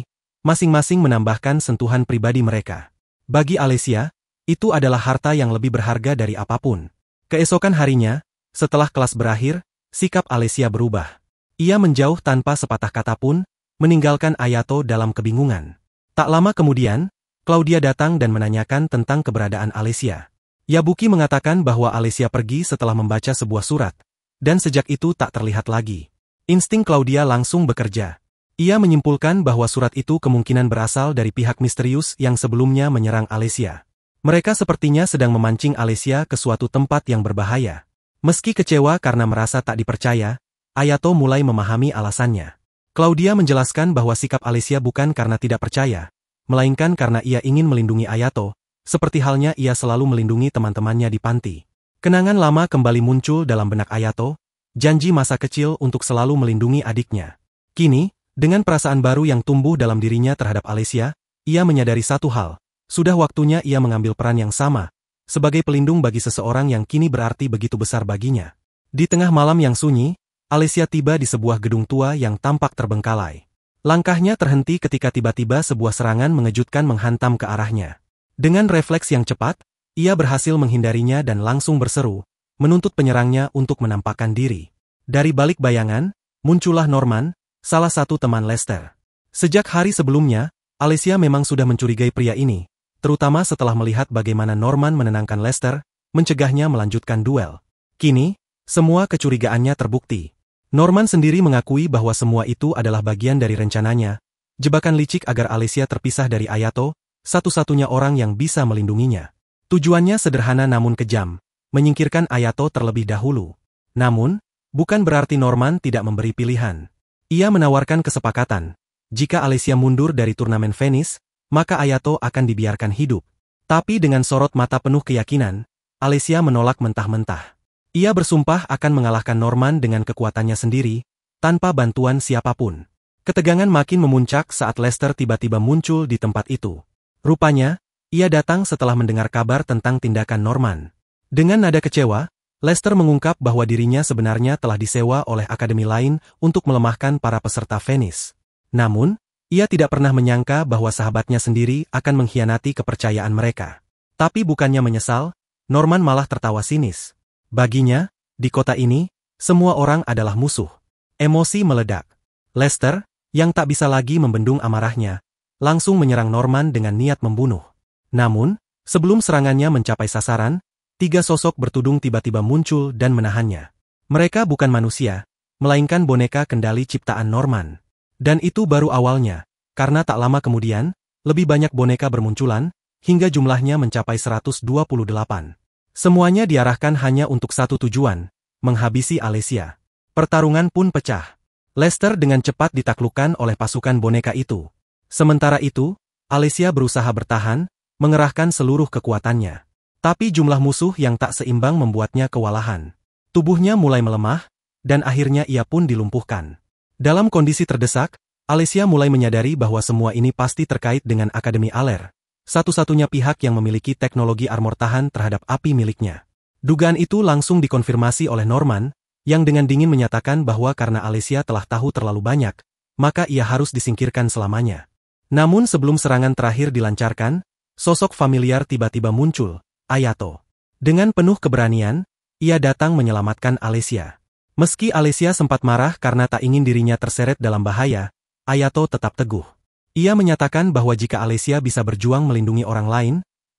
masing-masing menambahkan sentuhan pribadi mereka. Bagi Alicia, itu adalah harta yang lebih berharga dari apapun. Keesokan harinya, setelah kelas berakhir, sikap Alicia berubah. Ia menjauh tanpa sepatah kata pun, meninggalkan Ayato dalam kebingungan. Tak lama kemudian, Claudia datang dan menanyakan tentang keberadaan Alicia. Yabuki mengatakan bahwa Alicia pergi setelah membaca sebuah surat, dan sejak itu tak terlihat lagi. Insting Claudia langsung bekerja. Ia menyimpulkan bahwa surat itu kemungkinan berasal dari pihak misterius yang sebelumnya menyerang Alicia. Mereka sepertinya sedang memancing Alicia ke suatu tempat yang berbahaya. Meski kecewa karena merasa tak dipercaya, Ayato mulai memahami alasannya. Claudia menjelaskan bahwa sikap Alicia bukan karena tidak percaya, melainkan karena ia ingin melindungi Ayato, seperti halnya ia selalu melindungi teman-temannya di panti. Kenangan lama kembali muncul dalam benak Ayato, janji masa kecil untuk selalu melindungi adiknya. Kini, dengan perasaan baru yang tumbuh dalam dirinya terhadap Alicia, ia menyadari satu hal. Sudah waktunya ia mengambil peran yang sama, sebagai pelindung bagi seseorang yang kini berarti begitu besar baginya. Di tengah malam yang sunyi, Alicia tiba di sebuah gedung tua yang tampak terbengkalai. Langkahnya terhenti ketika tiba-tiba sebuah serangan mengejutkan menghantam ke arahnya. Dengan refleks yang cepat, ia berhasil menghindarinya dan langsung berseru, menuntut penyerangnya untuk menampakkan diri. Dari balik bayangan, muncullah Norman, salah satu teman Lester. Sejak hari sebelumnya, Alicia memang sudah mencurigai pria ini, terutama setelah melihat bagaimana Norman menenangkan Lester, mencegahnya melanjutkan duel. Kini, semua kecurigaannya terbukti. Norman sendiri mengakui bahwa semua itu adalah bagian dari rencananya, jebakan licik agar Alicia terpisah dari Ayato, satu-satunya orang yang bisa melindunginya. Tujuannya sederhana namun kejam, menyingkirkan Ayato terlebih dahulu. Namun, bukan berarti Norman tidak memberi pilihan. Ia menawarkan kesepakatan, jika Alicia mundur dari turnamen Venice, maka Ayato akan dibiarkan hidup. Tapi dengan sorot mata penuh keyakinan, Alicia menolak mentah-mentah. Ia bersumpah akan mengalahkan Norman dengan kekuatannya sendiri, tanpa bantuan siapapun. Ketegangan makin memuncak saat Lester tiba-tiba muncul di tempat itu. Rupanya, ia datang setelah mendengar kabar tentang tindakan Norman. Dengan nada kecewa, Lester mengungkap bahwa dirinya sebenarnya telah disewa oleh akademi lain untuk melemahkan para peserta Venice. Namun, ia tidak pernah menyangka bahwa sahabatnya sendiri akan mengkhianati kepercayaan mereka. Tapi bukannya menyesal, Norman malah tertawa sinis. Baginya, di kota ini, semua orang adalah musuh. Emosi meledak. Lester, yang tak bisa lagi membendung amarahnya, langsung menyerang Norman dengan niat membunuh. Namun, sebelum serangannya mencapai sasaran, 3 sosok bertudung tiba-tiba muncul dan menahannya. Mereka bukan manusia, melainkan boneka kendali ciptaan Norman. Dan itu baru awalnya, karena tak lama kemudian, lebih banyak boneka bermunculan, hingga jumlahnya mencapai 128. Semuanya diarahkan hanya untuk satu tujuan, menghabisi Alesia. Pertarungan pun pecah. Lester dengan cepat ditaklukkan oleh pasukan boneka itu. Sementara itu, Alesia berusaha bertahan, mengerahkan seluruh kekuatannya. Tapi jumlah musuh yang tak seimbang membuatnya kewalahan. Tubuhnya mulai melemah, dan akhirnya ia pun dilumpuhkan. Dalam kondisi terdesak, Alesia mulai menyadari bahwa semua ini pasti terkait dengan Akademi Aller, satu-satunya pihak yang memiliki teknologi armor tahan terhadap api miliknya. Dugaan itu langsung dikonfirmasi oleh Norman, yang dengan dingin menyatakan bahwa karena Alesia telah tahu terlalu banyak, maka ia harus disingkirkan selamanya. Namun sebelum serangan terakhir dilancarkan, sosok familiar tiba-tiba muncul, Ayato. Dengan penuh keberanian, ia datang menyelamatkan Alesia. Meski Alesia sempat marah karena tak ingin dirinya terseret dalam bahaya, Ayato tetap teguh. Ia menyatakan bahwa jika Alesia bisa berjuang melindungi orang lain,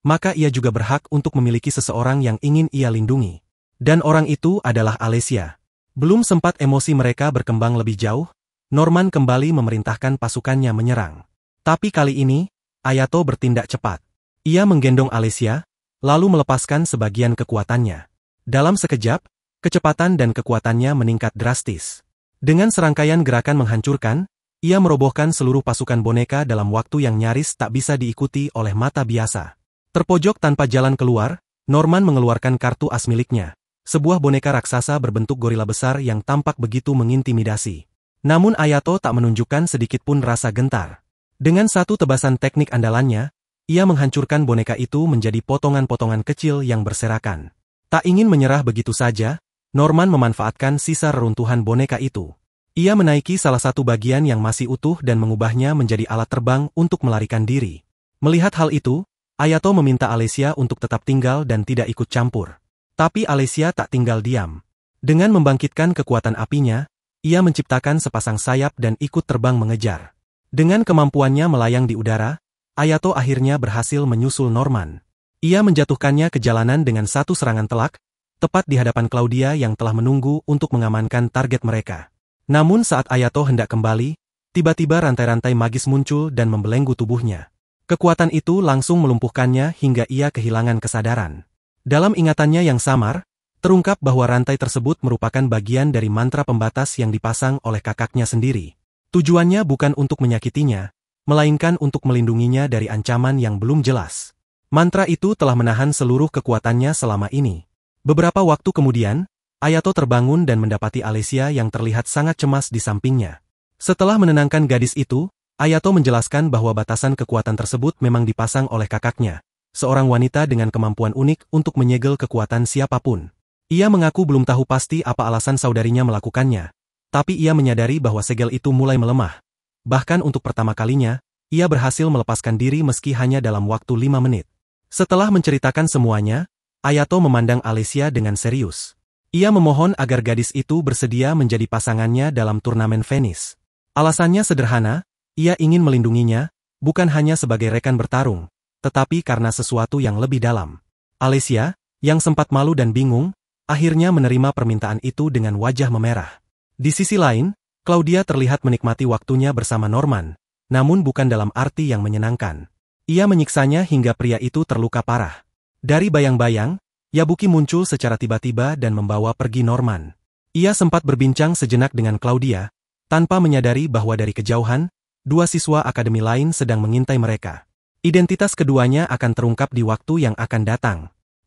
maka ia juga berhak untuk memiliki seseorang yang ingin ia lindungi. Dan orang itu adalah Alesia. Belum sempat emosi mereka berkembang lebih jauh, Norman kembali memerintahkan pasukannya menyerang. Tapi kali ini, Ayato bertindak cepat. Ia menggendong Alesia, lalu melepaskan sebagian kekuatannya. Dalam sekejap, kecepatan dan kekuatannya meningkat drastis. Dengan serangkaian gerakan menghancurkan, ia merobohkan seluruh pasukan boneka dalam waktu yang nyaris tak bisa diikuti oleh mata biasa. Terpojok tanpa jalan keluar, Norman mengeluarkan kartu as miliknya. Sebuah boneka raksasa berbentuk gorila besar yang tampak begitu mengintimidasi. Namun Ayato tak menunjukkan sedikit pun rasa gentar. Dengan satu tebasan teknik andalannya, ia menghancurkan boneka itu menjadi potongan-potongan kecil yang berserakan. Tak ingin menyerah begitu saja, Norman memanfaatkan sisa reruntuhan boneka itu. Ia menaiki salah satu bagian yang masih utuh dan mengubahnya menjadi alat terbang untuk melarikan diri. Melihat hal itu, Ayato meminta Alesia untuk tetap tinggal dan tidak ikut campur. Tapi Alesia tak tinggal diam. Dengan membangkitkan kekuatan apinya, ia menciptakan sepasang sayap dan ikut terbang mengejar. Dengan kemampuannya melayang di udara, Ayato akhirnya berhasil menyusul Norman. Ia menjatuhkannya ke jalanan dengan satu serangan telak, tepat di hadapan Claudia yang telah menunggu untuk mengamankan target mereka. Namun saat Ayato hendak kembali, tiba-tiba rantai-rantai magis muncul dan membelenggu tubuhnya. Kekuatan itu langsung melumpuhkannya hingga ia kehilangan kesadaran. Dalam ingatannya yang samar, terungkap bahwa rantai tersebut merupakan bagian dari mantra pembatas yang dipasang oleh kakaknya sendiri. Tujuannya bukan untuk menyakitinya, melainkan untuk melindunginya dari ancaman yang belum jelas. Mantra itu telah menahan seluruh kekuatannya selama ini. Beberapa waktu kemudian, Ayato terbangun dan mendapati Alesia yang terlihat sangat cemas di sampingnya. Setelah menenangkan gadis itu, Ayato menjelaskan bahwa batasan kekuatan tersebut memang dipasang oleh kakaknya, seorang wanita dengan kemampuan unik untuk menyegel kekuatan siapapun. Ia mengaku belum tahu pasti apa alasan saudarinya melakukannya, tapi ia menyadari bahwa segel itu mulai melemah. Bahkan untuk pertama kalinya, ia berhasil melepaskan diri meski hanya dalam waktu 5 menit. Setelah menceritakan semuanya, Ayato memandang Alesia dengan serius. Ia memohon agar gadis itu bersedia menjadi pasangannya dalam turnamen Venice. Alasannya sederhana, ia ingin melindunginya, bukan hanya sebagai rekan bertarung, tetapi karena sesuatu yang lebih dalam. Alesia, yang sempat malu dan bingung, akhirnya menerima permintaan itu dengan wajah memerah. Di sisi lain, Claudia terlihat menikmati waktunya bersama Norman, namun bukan dalam arti yang menyenangkan. Ia menyiksanya hingga pria itu terluka parah. Dari bayang-bayang, Yabuki muncul secara tiba-tiba dan membawa pergi Norman. Ia sempat berbincang sejenak dengan Claudia, tanpa menyadari bahwa dari kejauhan, dua siswa akademi lain sedang mengintai mereka. Identitas keduanya akan terungkap di waktu yang akan datang.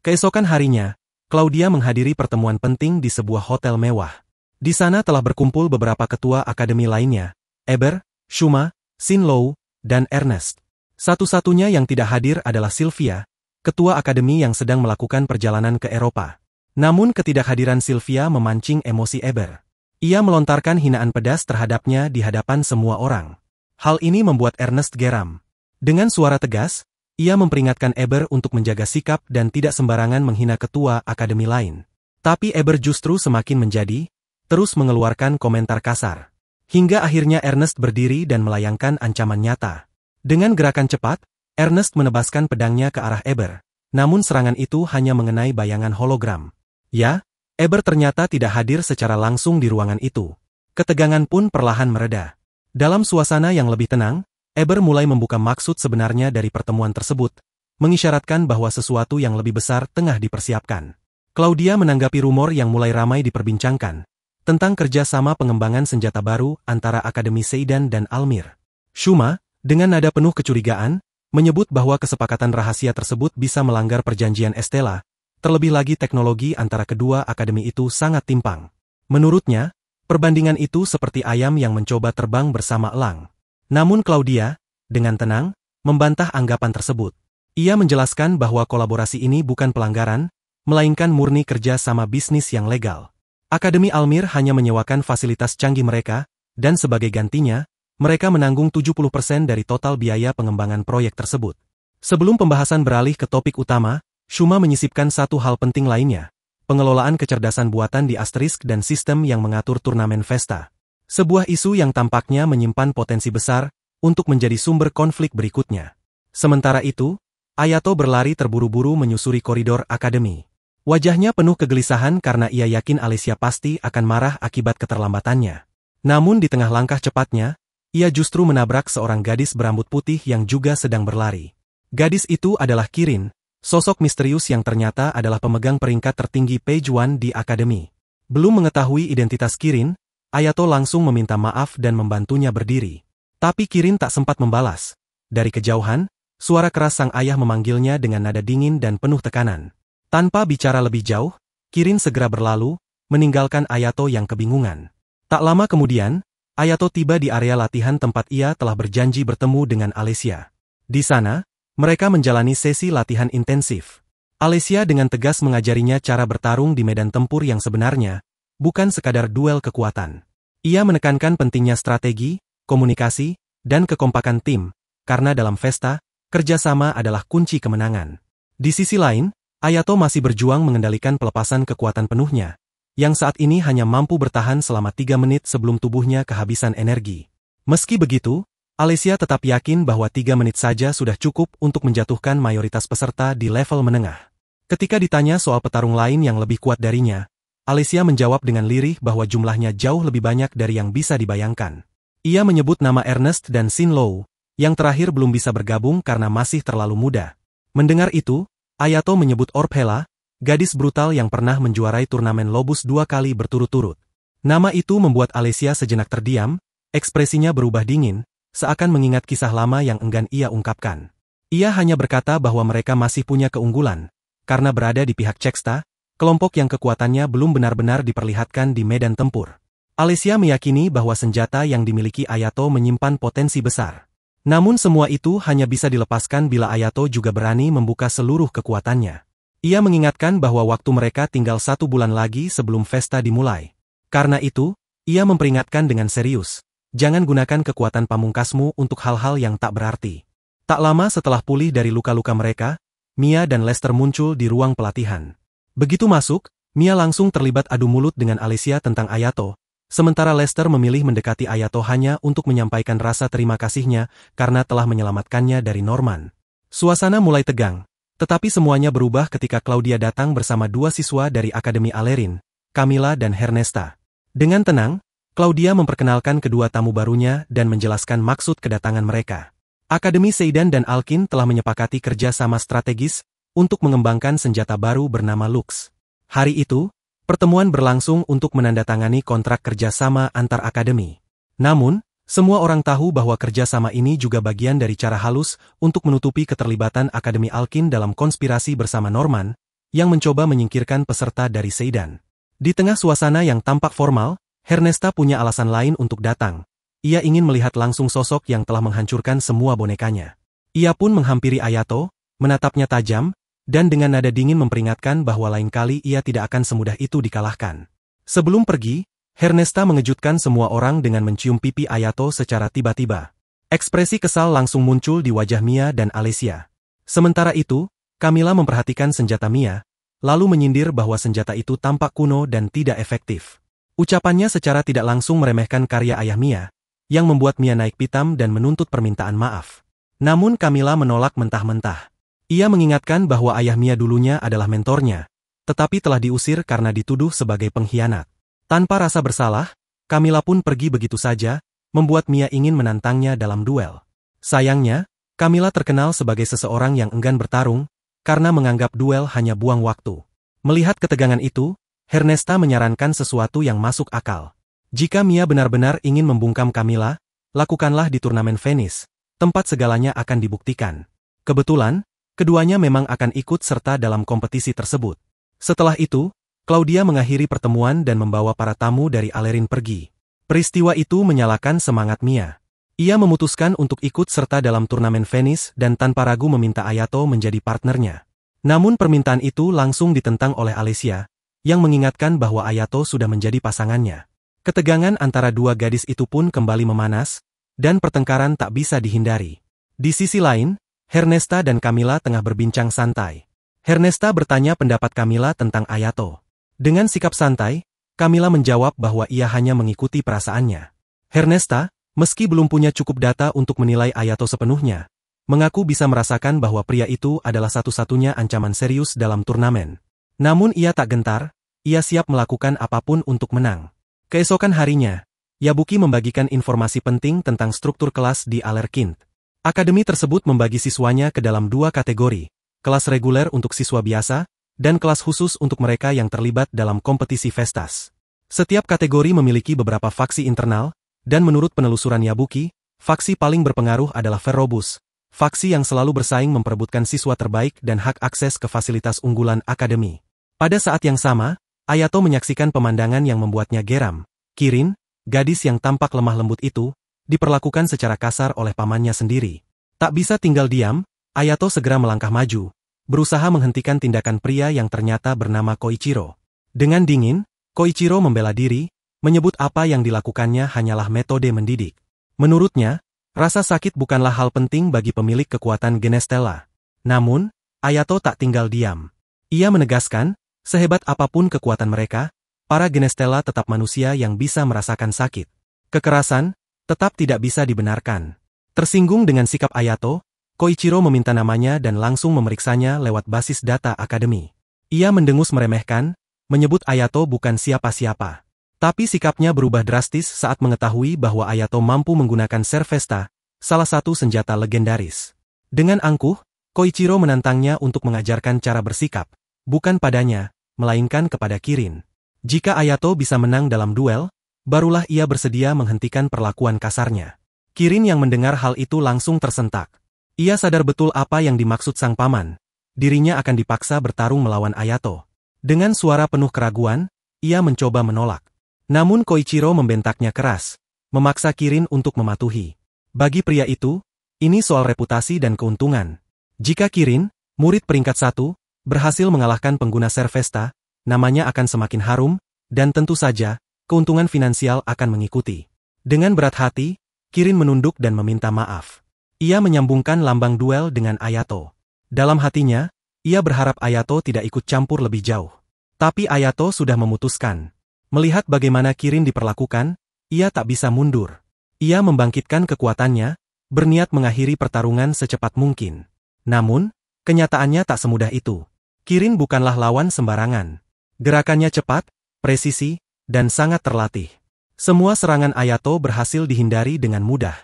Keesokan harinya, Claudia menghadiri pertemuan penting di sebuah hotel mewah. Di sana telah berkumpul beberapa ketua akademi lainnya, Eber, Shuma, Shinlou, dan Ernest. Satu-satunya yang tidak hadir adalah Sylvia, ketua akademi yang sedang melakukan perjalanan ke Eropa. Namun ketidakhadiran Sylvia memancing emosi Eber. Ia melontarkan hinaan pedas terhadapnya di hadapan semua orang. Hal ini membuat Ernest geram. Dengan suara tegas, ia memperingatkan Eber untuk menjaga sikap dan tidak sembarangan menghina ketua akademi lain. Tapi Eber justru semakin menjadi, terus mengeluarkan komentar kasar. Hingga akhirnya Ernest berdiri dan melayangkan ancaman nyata. Dengan gerakan cepat, Ernest menebaskan pedangnya ke arah Eber, namun serangan itu hanya mengenai bayangan hologram. Ya, Eber ternyata tidak hadir secara langsung di ruangan itu. Ketegangan pun perlahan mereda. Dalam suasana yang lebih tenang, Eber mulai membuka maksud sebenarnya dari pertemuan tersebut, mengisyaratkan bahwa sesuatu yang lebih besar tengah dipersiapkan. Claudia menanggapi rumor yang mulai ramai diperbincangkan tentang kerjasama pengembangan senjata baru antara Akademi Seidan dan Almir. Shuma, dengan nada penuh kecurigaan, menyebut bahwa kesepakatan rahasia tersebut bisa melanggar perjanjian Estella, terlebih lagi teknologi antara kedua akademi itu sangat timpang. Menurutnya, perbandingan itu seperti ayam yang mencoba terbang bersama elang. Namun Claudia, dengan tenang, membantah anggapan tersebut. Ia menjelaskan bahwa kolaborasi ini bukan pelanggaran, melainkan murni kerja sama bisnis yang legal. Akademi Almir hanya menyewakan fasilitas canggih mereka, dan sebagai gantinya, mereka menanggung 70% dari total biaya pengembangan proyek tersebut. Sebelum pembahasan beralih ke topik utama, Shuma menyisipkan satu hal penting lainnya, pengelolaan kecerdasan buatan di Asterisk dan sistem yang mengatur turnamen Vesta. Sebuah isu yang tampaknya menyimpan potensi besar untuk menjadi sumber konflik berikutnya. Sementara itu, Ayato berlari terburu-buru menyusuri koridor akademi. Wajahnya penuh kegelisahan karena ia yakin Alicia pasti akan marah akibat keterlambatannya. Namun di tengah langkah cepatnya, ia justru menabrak seorang gadis berambut putih yang juga sedang berlari. Gadis itu adalah Kirin, sosok misterius yang ternyata adalah pemegang peringkat tertinggi Page One di akademi. Belum mengetahui identitas Kirin, Ayato langsung meminta maaf dan membantunya berdiri. Tapi Kirin tak sempat membalas. Dari kejauhan, suara keras sang ayah memanggilnya dengan nada dingin dan penuh tekanan. Tanpa bicara lebih jauh, Kirin segera berlalu, meninggalkan Ayato yang kebingungan. Tak lama kemudian, Ayato tiba di area latihan tempat ia telah berjanji bertemu dengan Alicia. Di sana, mereka menjalani sesi latihan intensif. Alicia dengan tegas mengajarinya cara bertarung di medan tempur yang sebenarnya, bukan sekadar duel kekuatan. Ia menekankan pentingnya strategi, komunikasi, dan kekompakan tim, karena dalam Vesta, kerjasama adalah kunci kemenangan. Di sisi lain, Ayato masih berjuang mengendalikan pelepasan kekuatan penuhnya, yang saat ini hanya mampu bertahan selama 3 menit sebelum tubuhnya kehabisan energi. Meski begitu, Alicia tetap yakin bahwa 3 menit saja sudah cukup untuk menjatuhkan mayoritas peserta di level menengah. Ketika ditanya soal petarung lain yang lebih kuat darinya, Alicia menjawab dengan lirih bahwa jumlahnya jauh lebih banyak dari yang bisa dibayangkan. Ia menyebut nama Ernest dan Xin Lo, yang terakhir belum bisa bergabung karena masih terlalu muda. Mendengar itu, Ayato menyebut Orphela, gadis brutal yang pernah menjuarai turnamen Lobus 2 kali berturut-turut. Nama itu membuat Alicia sejenak terdiam, ekspresinya berubah dingin, seakan mengingat kisah lama yang enggan ia ungkapkan. Ia hanya berkata bahwa mereka masih punya keunggulan, karena berada di pihak Ceksta, kelompok yang kekuatannya belum benar-benar diperlihatkan di medan tempur. Alicia meyakini bahwa senjata yang dimiliki Ayato menyimpan potensi besar. Namun semua itu hanya bisa dilepaskan bila Ayato juga berani membuka seluruh kekuatannya. Ia mengingatkan bahwa waktu mereka tinggal 1 bulan lagi sebelum Vesta dimulai. Karena itu, ia memperingatkan dengan serius, jangan gunakan kekuatan pamungkasmu untuk hal-hal yang tak berarti. Tak lama setelah pulih dari luka-luka mereka, Mia dan Lester muncul di ruang pelatihan. Begitu masuk, Mia langsung terlibat adu mulut dengan Alicia tentang Ayato, sementara Lester memilih mendekati Ayato hanya untuk menyampaikan rasa terima kasihnya karena telah menyelamatkannya dari Norman. Suasana mulai tegang, tetapi semuanya berubah ketika Claudia datang bersama 2 siswa dari Akademi Alerin, Camila dan Hernesta. Dengan tenang, Claudia memperkenalkan kedua tamu barunya dan menjelaskan maksud kedatangan mereka. Akademi Seidan dan Alkin telah menyepakati kerja sama strategis untuk mengembangkan senjata baru bernama Lux. Hari itu, pertemuan berlangsung untuk menandatangani kontrak kerjasama antar akademi. Namun, semua orang tahu bahwa kerjasama ini juga bagian dari cara halus untuk menutupi keterlibatan Akademi Alkin dalam konspirasi bersama Norman, yang mencoba menyingkirkan peserta dari Seidan. Di tengah suasana yang tampak formal, Hernesta punya alasan lain untuk datang. Ia ingin melihat langsung sosok yang telah menghancurkan semua bonekanya. Ia pun menghampiri Ayato, menatapnya tajam, dan dengan nada dingin memperingatkan bahwa lain kali ia tidak akan semudah itu dikalahkan. Sebelum pergi, Hernesta mengejutkan semua orang dengan mencium pipi Ayato secara tiba-tiba. Ekspresi kesal langsung muncul di wajah Mia dan Alicia. Sementara itu, Camila memperhatikan senjata Mia, lalu menyindir bahwa senjata itu tampak kuno dan tidak efektif. Ucapannya secara tidak langsung meremehkan karya ayah Mia, yang membuat Mia naik pitam dan menuntut permintaan maaf. Namun Camila menolak mentah-mentah. Ia mengingatkan bahwa ayah Mia dulunya adalah mentornya, tetapi telah diusir karena dituduh sebagai pengkhianat. Tanpa rasa bersalah, Camila pun pergi begitu saja, membuat Mia ingin menantangnya dalam duel. Sayangnya, Camila terkenal sebagai seseorang yang enggan bertarung, karena menganggap duel hanya buang waktu. Melihat ketegangan itu, Hernesta menyarankan sesuatu yang masuk akal. Jika Mia benar-benar ingin membungkam Camilla, lakukanlah di turnamen Venice, tempat segalanya akan dibuktikan. Kebetulan, keduanya memang akan ikut serta dalam kompetisi tersebut. Setelah itu, Claudia mengakhiri pertemuan dan membawa para tamu dari Alerin pergi. Peristiwa itu menyalakan semangat Mia. Ia memutuskan untuk ikut serta dalam turnamen Venice dan tanpa ragu meminta Ayato menjadi partnernya. Namun permintaan itu langsung ditentang oleh Alicia, yang mengingatkan bahwa Ayato sudah menjadi pasangannya. Ketegangan antara dua gadis itu pun kembali memanas, dan pertengkaran tak bisa dihindari. Di sisi lain, Hernesta dan Camilla tengah berbincang santai. Hernesta bertanya pendapat Camilla tentang Ayato. Dengan sikap santai, Camilla menjawab bahwa ia hanya mengikuti perasaannya. Hernesta, meski belum punya cukup data untuk menilai Ayato sepenuhnya, mengaku bisa merasakan bahwa pria itu adalah satu-satunya ancaman serius dalam turnamen. Namun ia tak gentar, ia siap melakukan apapun untuk menang. Keesokan harinya, Yabuki membagikan informasi penting tentang struktur kelas di Alerkind. Akademi tersebut membagi siswanya ke dalam dua kategori, kelas reguler untuk siswa biasa, dan kelas khusus untuk mereka yang terlibat dalam kompetisi Vestas. Setiap kategori memiliki beberapa faksi internal, dan menurut penelusuran Yabuki, faksi paling berpengaruh adalah Ferrobus, faksi yang selalu bersaing memperebutkan siswa terbaik dan hak akses ke fasilitas unggulan akademi. Pada saat yang sama, Ayato menyaksikan pemandangan yang membuatnya geram. Kirin, gadis yang tampak lemah lembut itu, diperlakukan secara kasar oleh pamannya sendiri. Tak bisa tinggal diam, Ayato segera melangkah maju, berusaha menghentikan tindakan pria yang ternyata bernama Koichiro. Dengan dingin, Koichiro membela diri, menyebut apa yang dilakukannya hanyalah metode mendidik. Menurutnya, rasa sakit bukanlah hal penting bagi pemilik kekuatan Genestella. Namun, Ayato tak tinggal diam. Ia menegaskan, sehebat apapun kekuatan mereka, para Genestella tetap manusia yang bisa merasakan sakit. Kekerasan tetap tidak bisa dibenarkan. Tersinggung dengan sikap Ayato, Koichiro meminta namanya dan langsung memeriksanya lewat basis data akademi. Ia mendengus meremehkan, menyebut Ayato bukan siapa-siapa. Tapi sikapnya berubah drastis saat mengetahui bahwa Ayato mampu menggunakan Servesta, salah satu senjata legendaris. Dengan angkuh, Koichiro menantangnya untuk mengajarkan cara bersikap, bukan padanya, melainkan kepada Kirin. Jika Ayato bisa menang dalam duel, barulah ia bersedia menghentikan perlakuan kasarnya. Kirin yang mendengar hal itu langsung tersentak. Ia sadar betul apa yang dimaksud sang paman. Dirinya akan dipaksa bertarung melawan Ayato. Dengan suara penuh keraguan, ia mencoba menolak. Namun Koichiro membentaknya keras, memaksa Kirin untuk mematuhi. Bagi pria itu, ini soal reputasi dan keuntungan. Jika Kirin, murid peringkat 1, berhasil mengalahkan pengguna Servesta, namanya akan semakin harum, dan tentu saja, keuntungan finansial akan mengikuti. Dengan berat hati, Kirin menunduk dan meminta maaf. Ia menyambungkan lambang duel dengan Ayato. Dalam hatinya, ia berharap Ayato tidak ikut campur lebih jauh. Tapi Ayato sudah memutuskan. Melihat bagaimana Kirin diperlakukan, ia tak bisa mundur. Ia membangkitkan kekuatannya, berniat mengakhiri pertarungan secepat mungkin. Namun, kenyataannya tak semudah itu. Kirin bukanlah lawan sembarangan. Gerakannya cepat, presisi, dan sangat terlatih. Semua serangan Ayato berhasil dihindari dengan mudah.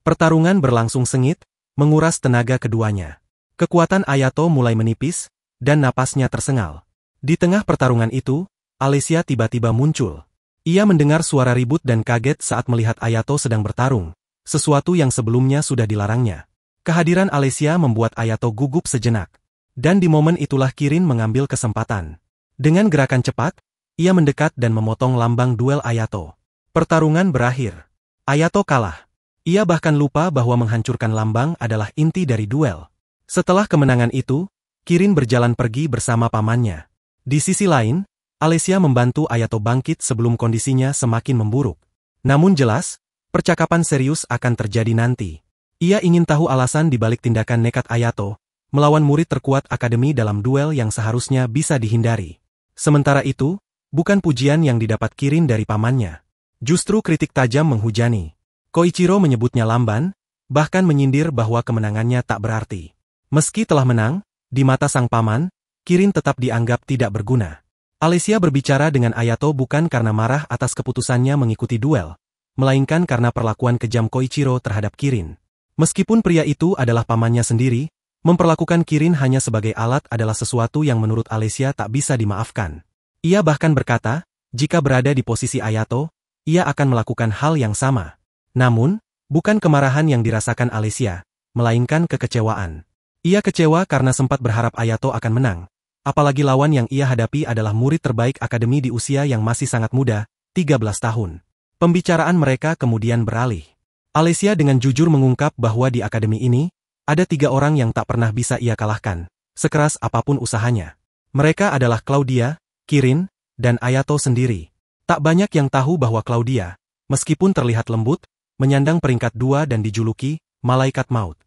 Pertarungan berlangsung sengit, menguras tenaga keduanya. Kekuatan Ayato mulai menipis, dan napasnya tersengal. Di tengah pertarungan itu, Alicia tiba-tiba muncul. Ia mendengar suara ribut dan kaget saat melihat Ayato sedang bertarung, sesuatu yang sebelumnya sudah dilarangnya. Kehadiran Alicia membuat Ayato gugup sejenak. Dan di momen itulah Kirin mengambil kesempatan. Dengan gerakan cepat, ia mendekat dan memotong lambang duel Ayato. Pertarungan berakhir. Ayato kalah. Ia bahkan lupa bahwa menghancurkan lambang adalah inti dari duel. Setelah kemenangan itu, Kirin berjalan pergi bersama pamannya. Di sisi lain, Alicia membantu Ayato bangkit sebelum kondisinya semakin memburuk. Namun jelas, percakapan serius akan terjadi nanti. Ia ingin tahu alasan dibalik tindakan nekat Ayato, melawan murid terkuat akademi dalam duel yang seharusnya bisa dihindari. Sementara itu, bukan pujian yang didapat Kirin dari pamannya. Justru kritik tajam menghujani. Koichiro menyebutnya lamban, bahkan menyindir bahwa kemenangannya tak berarti. Meski telah menang, di mata sang paman, Kirin tetap dianggap tidak berguna. Alicia berbicara dengan Ayato bukan karena marah atas keputusannya mengikuti duel, melainkan karena perlakuan kejam Koichiro terhadap Kirin. Meskipun pria itu adalah pamannya sendiri, Memperlakukan Kirin hanya sebagai alat adalah sesuatu yang menurut Alicia tak bisa dimaafkan. Ia bahkan berkata, jika berada di posisi Ayato, ia akan melakukan hal yang sama. Namun, bukan kemarahan yang dirasakan Alicia, melainkan kekecewaan. Ia kecewa karena sempat berharap Ayato akan menang. Apalagi lawan yang ia hadapi adalah murid terbaik akademi di usia yang masih sangat muda, 13 tahun. Pembicaraan mereka kemudian beralih. Alicia dengan jujur mengungkap bahwa di akademi ini, ada 3 orang yang tak pernah bisa ia kalahkan, sekeras apapun usahanya. Mereka adalah Claudia, Kirin, dan Ayato sendiri. Tak banyak yang tahu bahwa Claudia, meskipun terlihat lembut, menyandang peringkat 2 dan dijuluki Malaikat Maut.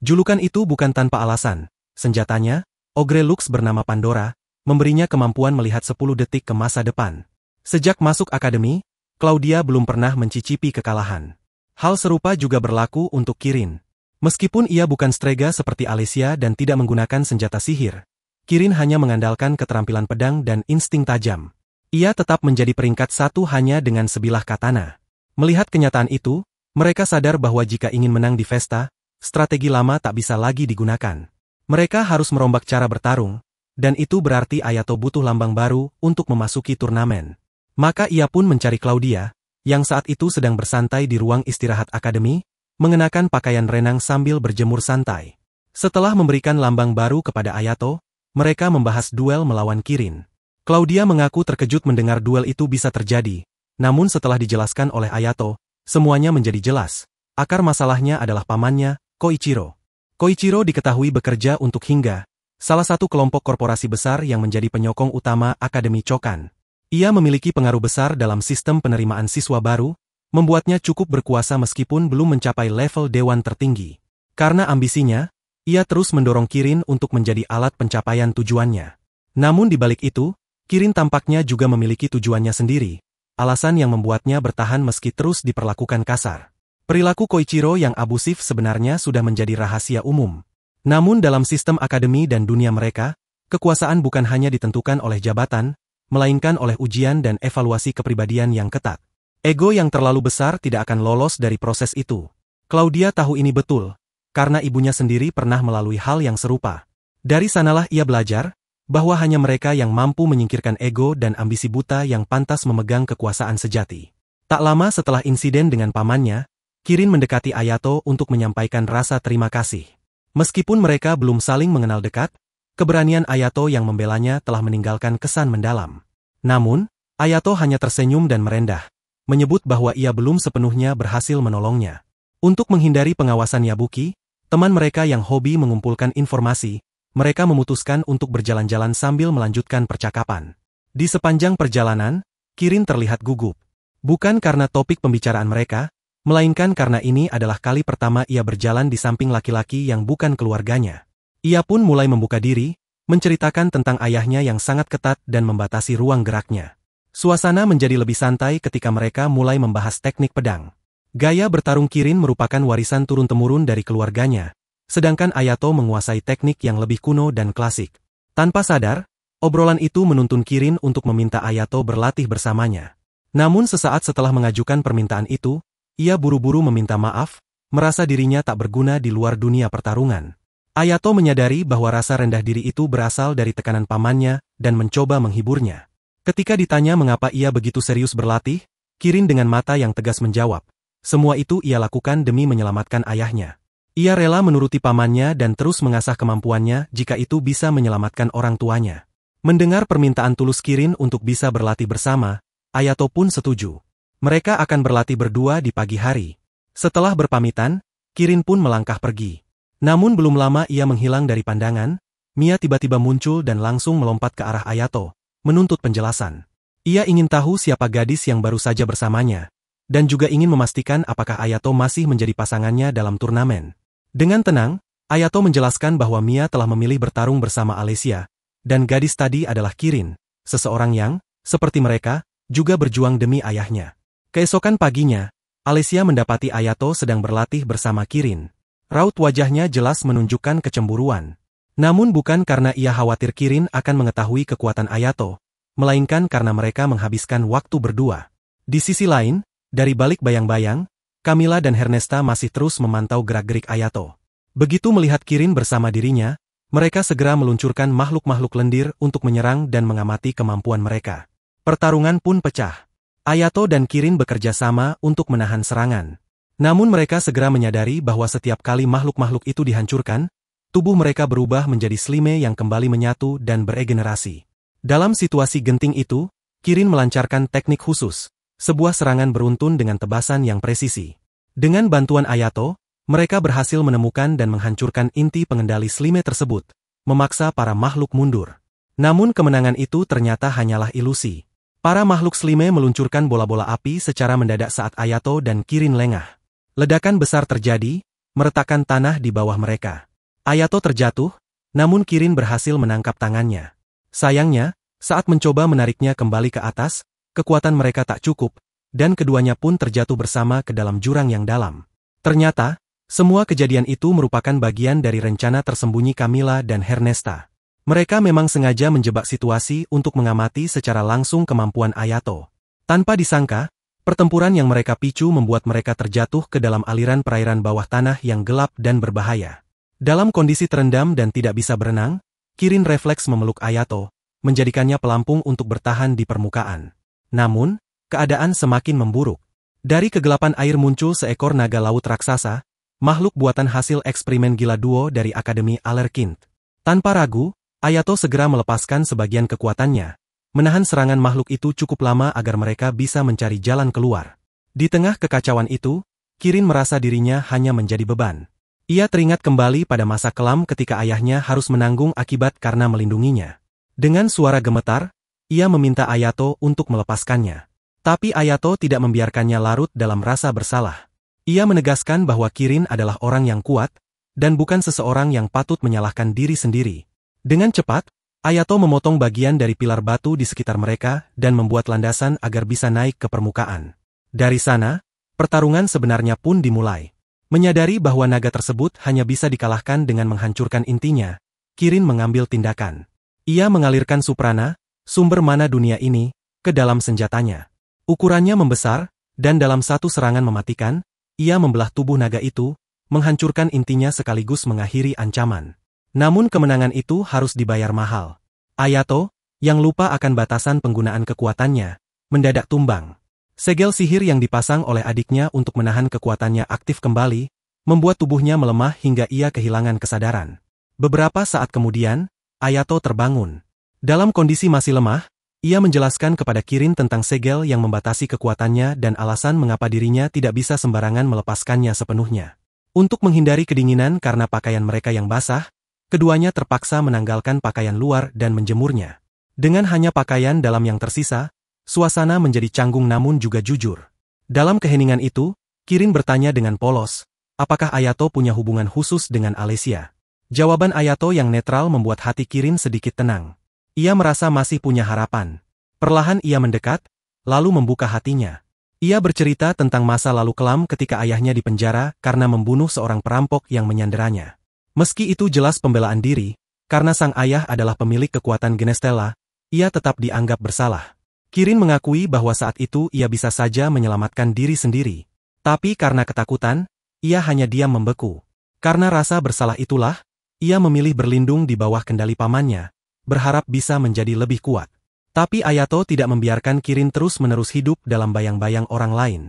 Julukan itu bukan tanpa alasan. Senjatanya, Ogre Lux bernama Pandora, memberinya kemampuan melihat 10 detik ke masa depan. Sejak masuk akademi, Claudia belum pernah mencicipi kekalahan. Hal serupa juga berlaku untuk Kirin. Meskipun ia bukan strega seperti Alicia dan tidak menggunakan senjata sihir, Kirin hanya mengandalkan keterampilan pedang dan insting tajam. Ia tetap menjadi peringkat 1 hanya dengan sebilah katana. Melihat kenyataan itu, mereka sadar bahwa jika ingin menang di pesta, strategi lama tak bisa lagi digunakan. Mereka harus merombak cara bertarung, dan itu berarti Ayato butuh lambang baru untuk memasuki turnamen. Maka ia pun mencari Claudia, yang saat itu sedang bersantai di ruang istirahat akademi, mengenakan pakaian renang sambil berjemur santai. Setelah memberikan lambang baru kepada Ayato, mereka membahas duel melawan Kirin. Claudia mengaku terkejut mendengar duel itu bisa terjadi, namun setelah dijelaskan oleh Ayato, semuanya menjadi jelas. Akar masalahnya adalah pamannya, Koichiro. Koichiro diketahui bekerja untuk Hingga, salah satu kelompok korporasi besar yang menjadi penyokong utama Akademi Chokan. Ia memiliki pengaruh besar dalam sistem penerimaan siswa baru, membuatnya cukup berkuasa meskipun belum mencapai level dewan tertinggi. Karena ambisinya, ia terus mendorong Kirin untuk menjadi alat pencapaian tujuannya. Namun di balik itu, Kirin tampaknya juga memiliki tujuannya sendiri, alasan yang membuatnya bertahan meski terus diperlakukan kasar. Perilaku Koichiro yang abusif sebenarnya sudah menjadi rahasia umum. Namun dalam sistem akademi dan dunia mereka, kekuasaan bukan hanya ditentukan oleh jabatan, melainkan oleh ujian dan evaluasi kepribadian yang ketat. Ego yang terlalu besar tidak akan lolos dari proses itu. Claudia tahu ini betul, karena ibunya sendiri pernah melalui hal yang serupa. Dari sanalah ia belajar, bahwa hanya mereka yang mampu menyingkirkan ego dan ambisi buta yang pantas memegang kekuasaan sejati. Tak lama setelah insiden dengan pamannya, Kirin mendekati Ayato untuk menyampaikan rasa terima kasih. Meskipun mereka belum saling mengenal dekat, keberanian Ayato yang membelanya telah meninggalkan kesan mendalam. Namun, Ayato hanya tersenyum dan merendah, menyebut bahwa ia belum sepenuhnya berhasil menolongnya. Untuk menghindari pengawasan Yabuki, teman mereka yang hobi mengumpulkan informasi, mereka memutuskan untuk berjalan-jalan sambil melanjutkan percakapan. Di sepanjang perjalanan, Kirin terlihat gugup. Bukan karena topik pembicaraan mereka, melainkan karena ini adalah kali pertama ia berjalan di samping laki-laki yang bukan keluarganya. Ia pun mulai membuka diri, menceritakan tentang ayahnya yang sangat ketat dan membatasi ruang geraknya. Suasana menjadi lebih santai ketika mereka mulai membahas teknik pedang. Gaya bertarung Kirin merupakan warisan turun-temurun dari keluarganya, sedangkan Ayato menguasai teknik yang lebih kuno dan klasik. Tanpa sadar, obrolan itu menuntun Kirin untuk meminta Ayato berlatih bersamanya. Namun sesaat setelah mengajukan permintaan itu, ia buru-buru meminta maaf, merasa dirinya tak berguna di luar dunia pertarungan. Ayato menyadari bahwa rasa rendah diri itu berasal dari tekanan pamannya dan mencoba menghiburnya. Ketika ditanya mengapa ia begitu serius berlatih, Kirin dengan mata yang tegas menjawab, semua itu ia lakukan demi menyelamatkan ayahnya. Ia rela menuruti pamannya dan terus mengasah kemampuannya jika itu bisa menyelamatkan orang tuanya. Mendengar permintaan tulus Kirin untuk bisa berlatih bersama, Ayato pun setuju. Mereka akan berlatih berdua di pagi hari. Setelah berpamitan, Kirin pun melangkah pergi. Namun belum lama ia menghilang dari pandangan, Mia tiba-tiba muncul dan langsung melompat ke arah Ayato, menuntut penjelasan. Ia ingin tahu siapa gadis yang baru saja bersamanya, dan juga ingin memastikan apakah Ayato masih menjadi pasangannya dalam turnamen. Dengan tenang, Ayato menjelaskan bahwa Mia telah memilih bertarung bersama Alicia, dan gadis tadi adalah Kirin, seseorang yang, seperti mereka, juga berjuang demi ayahnya. Keesokan paginya, Alicia mendapati Ayato sedang berlatih bersama Kirin. Raut wajahnya jelas menunjukkan kecemburuan. Namun bukan karena ia khawatir Kirin akan mengetahui kekuatan Ayato, melainkan karena mereka menghabiskan waktu berdua. Di sisi lain, dari balik bayang-bayang, Camilla dan Hernesta masih terus memantau gerak-gerik Ayato. Begitu melihat Kirin bersama dirinya, mereka segera meluncurkan makhluk-makhluk lendir untuk menyerang dan mengamati kemampuan mereka. Pertarungan pun pecah. Ayato dan Kirin bekerja sama untuk menahan serangan. Namun mereka segera menyadari bahwa setiap kali makhluk-makhluk itu dihancurkan, tubuh mereka berubah menjadi slime yang kembali menyatu dan beregenerasi. Dalam situasi genting itu, Kirin melancarkan teknik khusus, sebuah serangan beruntun dengan tebasan yang presisi. Dengan bantuan Ayato, mereka berhasil menemukan dan menghancurkan inti pengendali slime tersebut, memaksa para makhluk mundur. Namun kemenangan itu ternyata hanyalah ilusi. Para makhluk slime meluncurkan bola-bola api secara mendadak saat Ayato dan Kirin lengah. Ledakan besar terjadi, meretakkan tanah di bawah mereka. Ayato terjatuh, namun Kirin berhasil menangkap tangannya. Sayangnya, saat mencoba menariknya kembali ke atas, kekuatan mereka tak cukup, dan keduanya pun terjatuh bersama ke dalam jurang yang dalam. Ternyata, semua kejadian itu merupakan bagian dari rencana tersembunyi Camilla dan Hernesta. Mereka memang sengaja menjebak situasi untuk mengamati secara langsung kemampuan Ayato. Tanpa disangka, pertempuran yang mereka picu membuat mereka terjatuh ke dalam aliran perairan bawah tanah yang gelap dan berbahaya. Dalam kondisi terendam dan tidak bisa berenang, Kirin refleks memeluk Ayato, menjadikannya pelampung untuk bertahan di permukaan. Namun, keadaan semakin memburuk. Dari kegelapan air muncul seekor naga laut raksasa, makhluk buatan hasil eksperimen gila duo dari Akademi Alerkind. Tanpa ragu, Ayato segera melepaskan sebagian kekuatannya. Menahan serangan makhluk itu cukup lama agar mereka bisa mencari jalan keluar. Di tengah kekacauan itu, Kirin merasa dirinya hanya menjadi beban. Ia teringat kembali pada masa kelam ketika ayahnya harus menanggung akibat karena melindunginya. Dengan suara gemetar, ia meminta Ayato untuk melepaskannya. Tapi Ayato tidak membiarkannya larut dalam rasa bersalah. Ia menegaskan bahwa Kirin adalah orang yang kuat, dan bukan seseorang yang patut menyalahkan diri sendiri. Dengan cepat, Ayato memotong bagian dari pilar batu di sekitar mereka dan membuat landasan agar bisa naik ke permukaan. Dari sana, pertarungan sebenarnya pun dimulai. Menyadari bahwa naga tersebut hanya bisa dikalahkan dengan menghancurkan intinya, Kirin mengambil tindakan. Ia mengalirkan suprana, sumber mana dunia ini, ke dalam senjatanya. Ukurannya membesar, dan dalam satu serangan mematikan, ia membelah tubuh naga itu, menghancurkan intinya sekaligus mengakhiri ancaman. Namun kemenangan itu harus dibayar mahal. Ayato, yang lupa akan batasan penggunaan kekuatannya, mendadak tumbang. Segel sihir yang dipasang oleh adiknya untuk menahan kekuatannya aktif kembali, membuat tubuhnya melemah hingga ia kehilangan kesadaran. Beberapa saat kemudian, Ayato terbangun. Dalam kondisi masih lemah, ia menjelaskan kepada Kirin tentang segel yang membatasi kekuatannya dan alasan mengapa dirinya tidak bisa sembarangan melepaskannya sepenuhnya. Untuk menghindari kedinginan karena pakaian mereka yang basah, keduanya terpaksa menanggalkan pakaian luar dan menjemurnya. Dengan hanya pakaian dalam yang tersisa, suasana menjadi canggung namun juga jujur. Dalam keheningan itu, Kirin bertanya dengan polos, apakah Ayato punya hubungan khusus dengan Alesia? Jawaban Ayato yang netral membuat hati Kirin sedikit tenang. Ia merasa masih punya harapan. Perlahan ia mendekat, lalu membuka hatinya. Ia bercerita tentang masa lalu kelam ketika ayahnya dipenjara karena membunuh seorang perampok yang menyanderanya. Meski itu jelas pembelaan diri, karena sang ayah adalah pemilik kekuatan Genestella, ia tetap dianggap bersalah. Kirin mengakui bahwa saat itu ia bisa saja menyelamatkan diri sendiri. Tapi karena ketakutan, ia hanya diam membeku. Karena rasa bersalah itulah, ia memilih berlindung di bawah kendali pamannya, berharap bisa menjadi lebih kuat. Tapi Ayato tidak membiarkan Kirin terus-menerus hidup dalam bayang-bayang orang lain.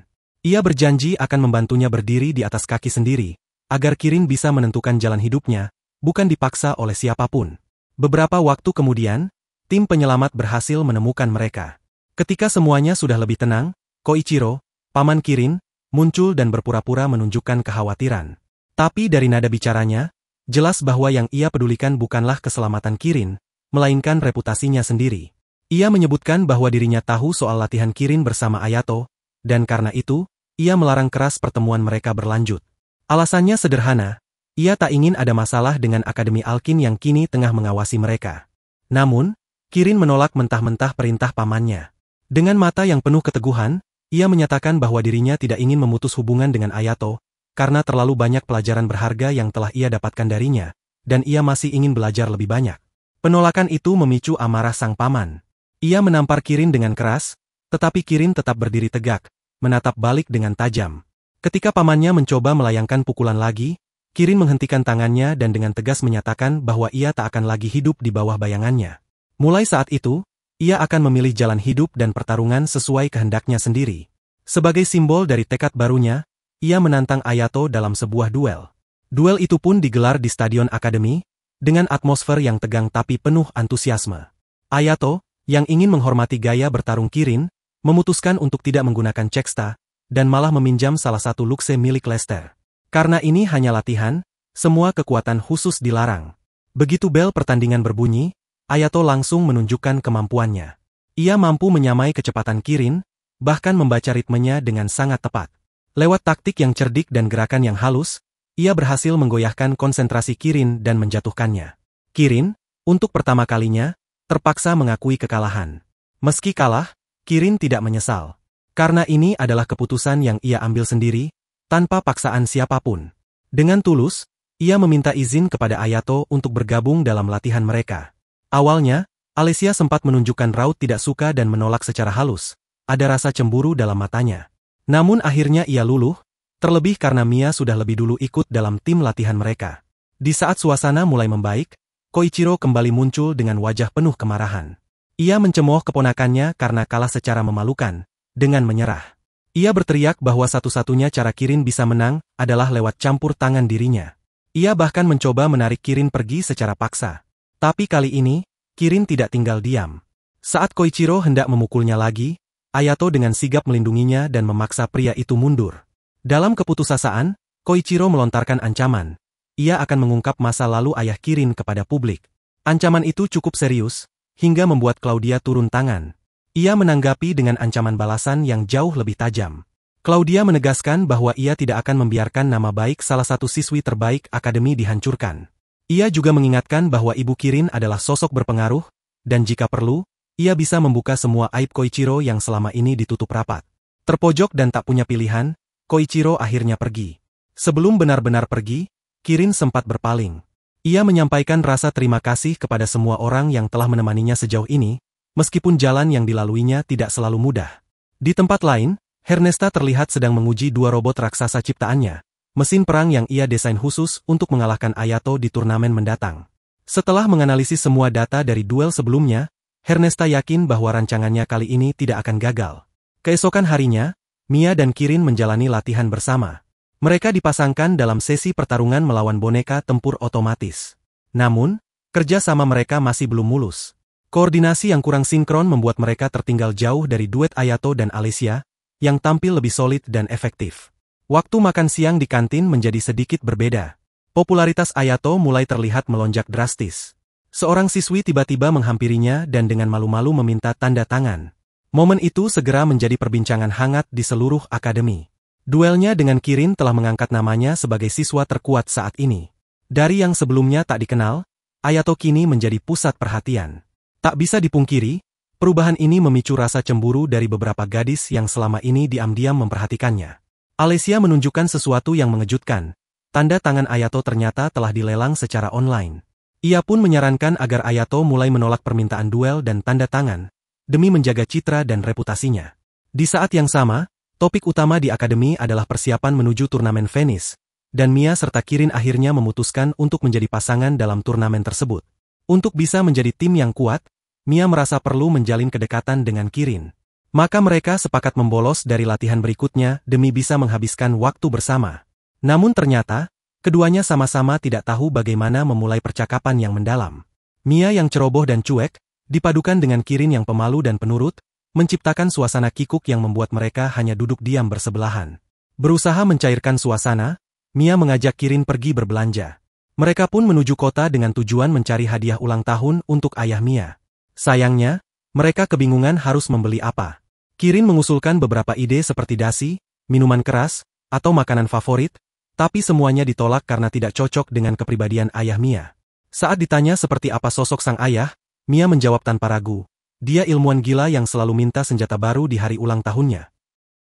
Ia berjanji akan membantunya berdiri di atas kaki sendiri, agar Kirin bisa menentukan jalan hidupnya, bukan dipaksa oleh siapapun. Beberapa waktu kemudian, tim penyelamat berhasil menemukan mereka. Ketika semuanya sudah lebih tenang, Koichiro, paman Kirin, muncul dan berpura-pura menunjukkan kekhawatiran. Tapi dari nada bicaranya, jelas bahwa yang ia pedulikan bukanlah keselamatan Kirin, melainkan reputasinya sendiri. Ia menyebutkan bahwa dirinya tahu soal latihan Kirin bersama Ayato, dan karena itu, ia melarang keras pertemuan mereka berlanjut. Alasannya sederhana, ia tak ingin ada masalah dengan Akademi Alkin yang kini tengah mengawasi mereka. Namun, Kirin menolak mentah-mentah perintah pamannya. Dengan mata yang penuh keteguhan, ia menyatakan bahwa dirinya tidak ingin memutus hubungan dengan Ayato, karena terlalu banyak pelajaran berharga yang telah ia dapatkan darinya, dan ia masih ingin belajar lebih banyak. Penolakan itu memicu amarah sang paman. Ia menampar Kirin dengan keras, tetapi Kirin tetap berdiri tegak, menatap balik dengan tajam. Ketika pamannya mencoba melayangkan pukulan lagi, Kirin menghentikan tangannya dan dengan tegas menyatakan bahwa ia tak akan lagi hidup di bawah bayangannya. Mulai saat itu, ia akan memilih jalan hidup dan pertarungan sesuai kehendaknya sendiri. Sebagai simbol dari tekad barunya, ia menantang Ayato dalam sebuah duel. Duel itu pun digelar di Stadion Akademi, dengan atmosfer yang tegang tapi penuh antusiasme. Ayato, yang ingin menghormati gaya bertarung Kirin, memutuskan untuk tidak menggunakan ceksta, dan malah meminjam salah satu luxe milik Lester. Karena ini hanya latihan, semua kekuatan khusus dilarang. Begitu bel pertandingan berbunyi, Ayato langsung menunjukkan kemampuannya. Ia mampu menyamai kecepatan Kirin, bahkan membaca ritmenya dengan sangat tepat. Lewat taktik yang cerdik dan gerakan yang halus, ia berhasil menggoyahkan konsentrasi Kirin dan menjatuhkannya. Kirin, untuk pertama kalinya, terpaksa mengakui kekalahan. Meski kalah, Kirin tidak menyesal. Karena ini adalah keputusan yang ia ambil sendiri, tanpa paksaan siapapun. Dengan tulus, ia meminta izin kepada Ayato untuk bergabung dalam latihan mereka. Awalnya, Alicia sempat menunjukkan raut tidak suka dan menolak secara halus. Ada rasa cemburu dalam matanya. Namun akhirnya ia luluh, terlebih karena Mia sudah lebih dulu ikut dalam tim latihan mereka. Di saat suasana mulai membaik, Koichiro kembali muncul dengan wajah penuh kemarahan. Ia mencemooh keponakannya karena kalah secara memalukan, dengan menyerah. Ia berteriak bahwa satu-satunya cara Kirin bisa menang adalah lewat campur tangan dirinya. Ia bahkan mencoba menarik Kirin pergi secara paksa. Tapi kali ini, Kirin tidak tinggal diam. Saat Koichiro hendak memukulnya lagi, Ayato dengan sigap melindunginya dan memaksa pria itu mundur. Dalam keputusasaan, Koichiro melontarkan ancaman. Ia akan mengungkap masa lalu ayah Kirin kepada publik. Ancaman itu cukup serius, hingga membuat Claudia turun tangan. Ia menanggapi dengan ancaman balasan yang jauh lebih tajam. Claudia menegaskan bahwa ia tidak akan membiarkan nama baik salah satu siswi terbaik akademi dihancurkan. Ia juga mengingatkan bahwa ibu Kirin adalah sosok berpengaruh, dan jika perlu, ia bisa membuka semua aib Koichiro yang selama ini ditutup rapat. Terpojok dan tak punya pilihan, Koichiro akhirnya pergi. Sebelum benar-benar pergi, Kirin sempat berpaling. Ia menyampaikan rasa terima kasih kepada semua orang yang telah menemaninya sejauh ini, meskipun jalan yang dilaluinya tidak selalu mudah. Di tempat lain, Hernesta terlihat sedang menguji dua robot raksasa ciptaannya, mesin perang yang ia desain khusus untuk mengalahkan Ayato di turnamen mendatang. Setelah menganalisis semua data dari duel sebelumnya, Hernesta yakin bahwa rancangannya kali ini tidak akan gagal. Keesokan harinya, Mia dan Kirin menjalani latihan bersama. Mereka dipasangkan dalam sesi pertarungan melawan boneka tempur otomatis. Namun, kerja sama mereka masih belum mulus. Koordinasi yang kurang sinkron membuat mereka tertinggal jauh dari duet Ayato dan Alicia, yang tampil lebih solid dan efektif. Waktu makan siang di kantin menjadi sedikit berbeda. Popularitas Ayato mulai terlihat melonjak drastis. Seorang siswi tiba-tiba menghampirinya dan dengan malu-malu meminta tanda tangan. Momen itu segera menjadi perbincangan hangat di seluruh akademi. Duelnya dengan Kirin telah mengangkat namanya sebagai siswa terkuat saat ini. Dari yang sebelumnya tak dikenal, Ayato kini menjadi pusat perhatian. Tak bisa dipungkiri, perubahan ini memicu rasa cemburu dari beberapa gadis yang selama ini diam-diam memperhatikannya. Alicia menunjukkan sesuatu yang mengejutkan. Tanda tangan Ayato ternyata telah dilelang secara online. Ia pun menyarankan agar Ayato mulai menolak permintaan duel dan tanda tangan, demi menjaga citra dan reputasinya. Di saat yang sama, topik utama di akademi adalah persiapan menuju turnamen Venice, dan Mia serta Kirin akhirnya memutuskan untuk menjadi pasangan dalam turnamen tersebut. Untuk bisa menjadi tim yang kuat, Mia merasa perlu menjalin kedekatan dengan Kirin. Maka mereka sepakat membolos dari latihan berikutnya demi bisa menghabiskan waktu bersama. Namun ternyata, keduanya sama-sama tidak tahu bagaimana memulai percakapan yang mendalam. Mia yang ceroboh dan cuek, dipadukan dengan Kirin yang pemalu dan penurut, menciptakan suasana kikuk yang membuat mereka hanya duduk diam bersebelahan. Berusaha mencairkan suasana, Mia mengajak Kirin pergi berbelanja. Mereka pun menuju kota dengan tujuan mencari hadiah ulang tahun untuk ayah Mia. Sayangnya, mereka kebingungan harus membeli apa. Kirin mengusulkan beberapa ide seperti dasi, minuman keras, atau makanan favorit, tapi semuanya ditolak karena tidak cocok dengan kepribadian ayah Mia. Saat ditanya seperti apa sosok sang ayah, Mia menjawab tanpa ragu. Dia ilmuwan gila yang selalu minta senjata baru di hari ulang tahunnya.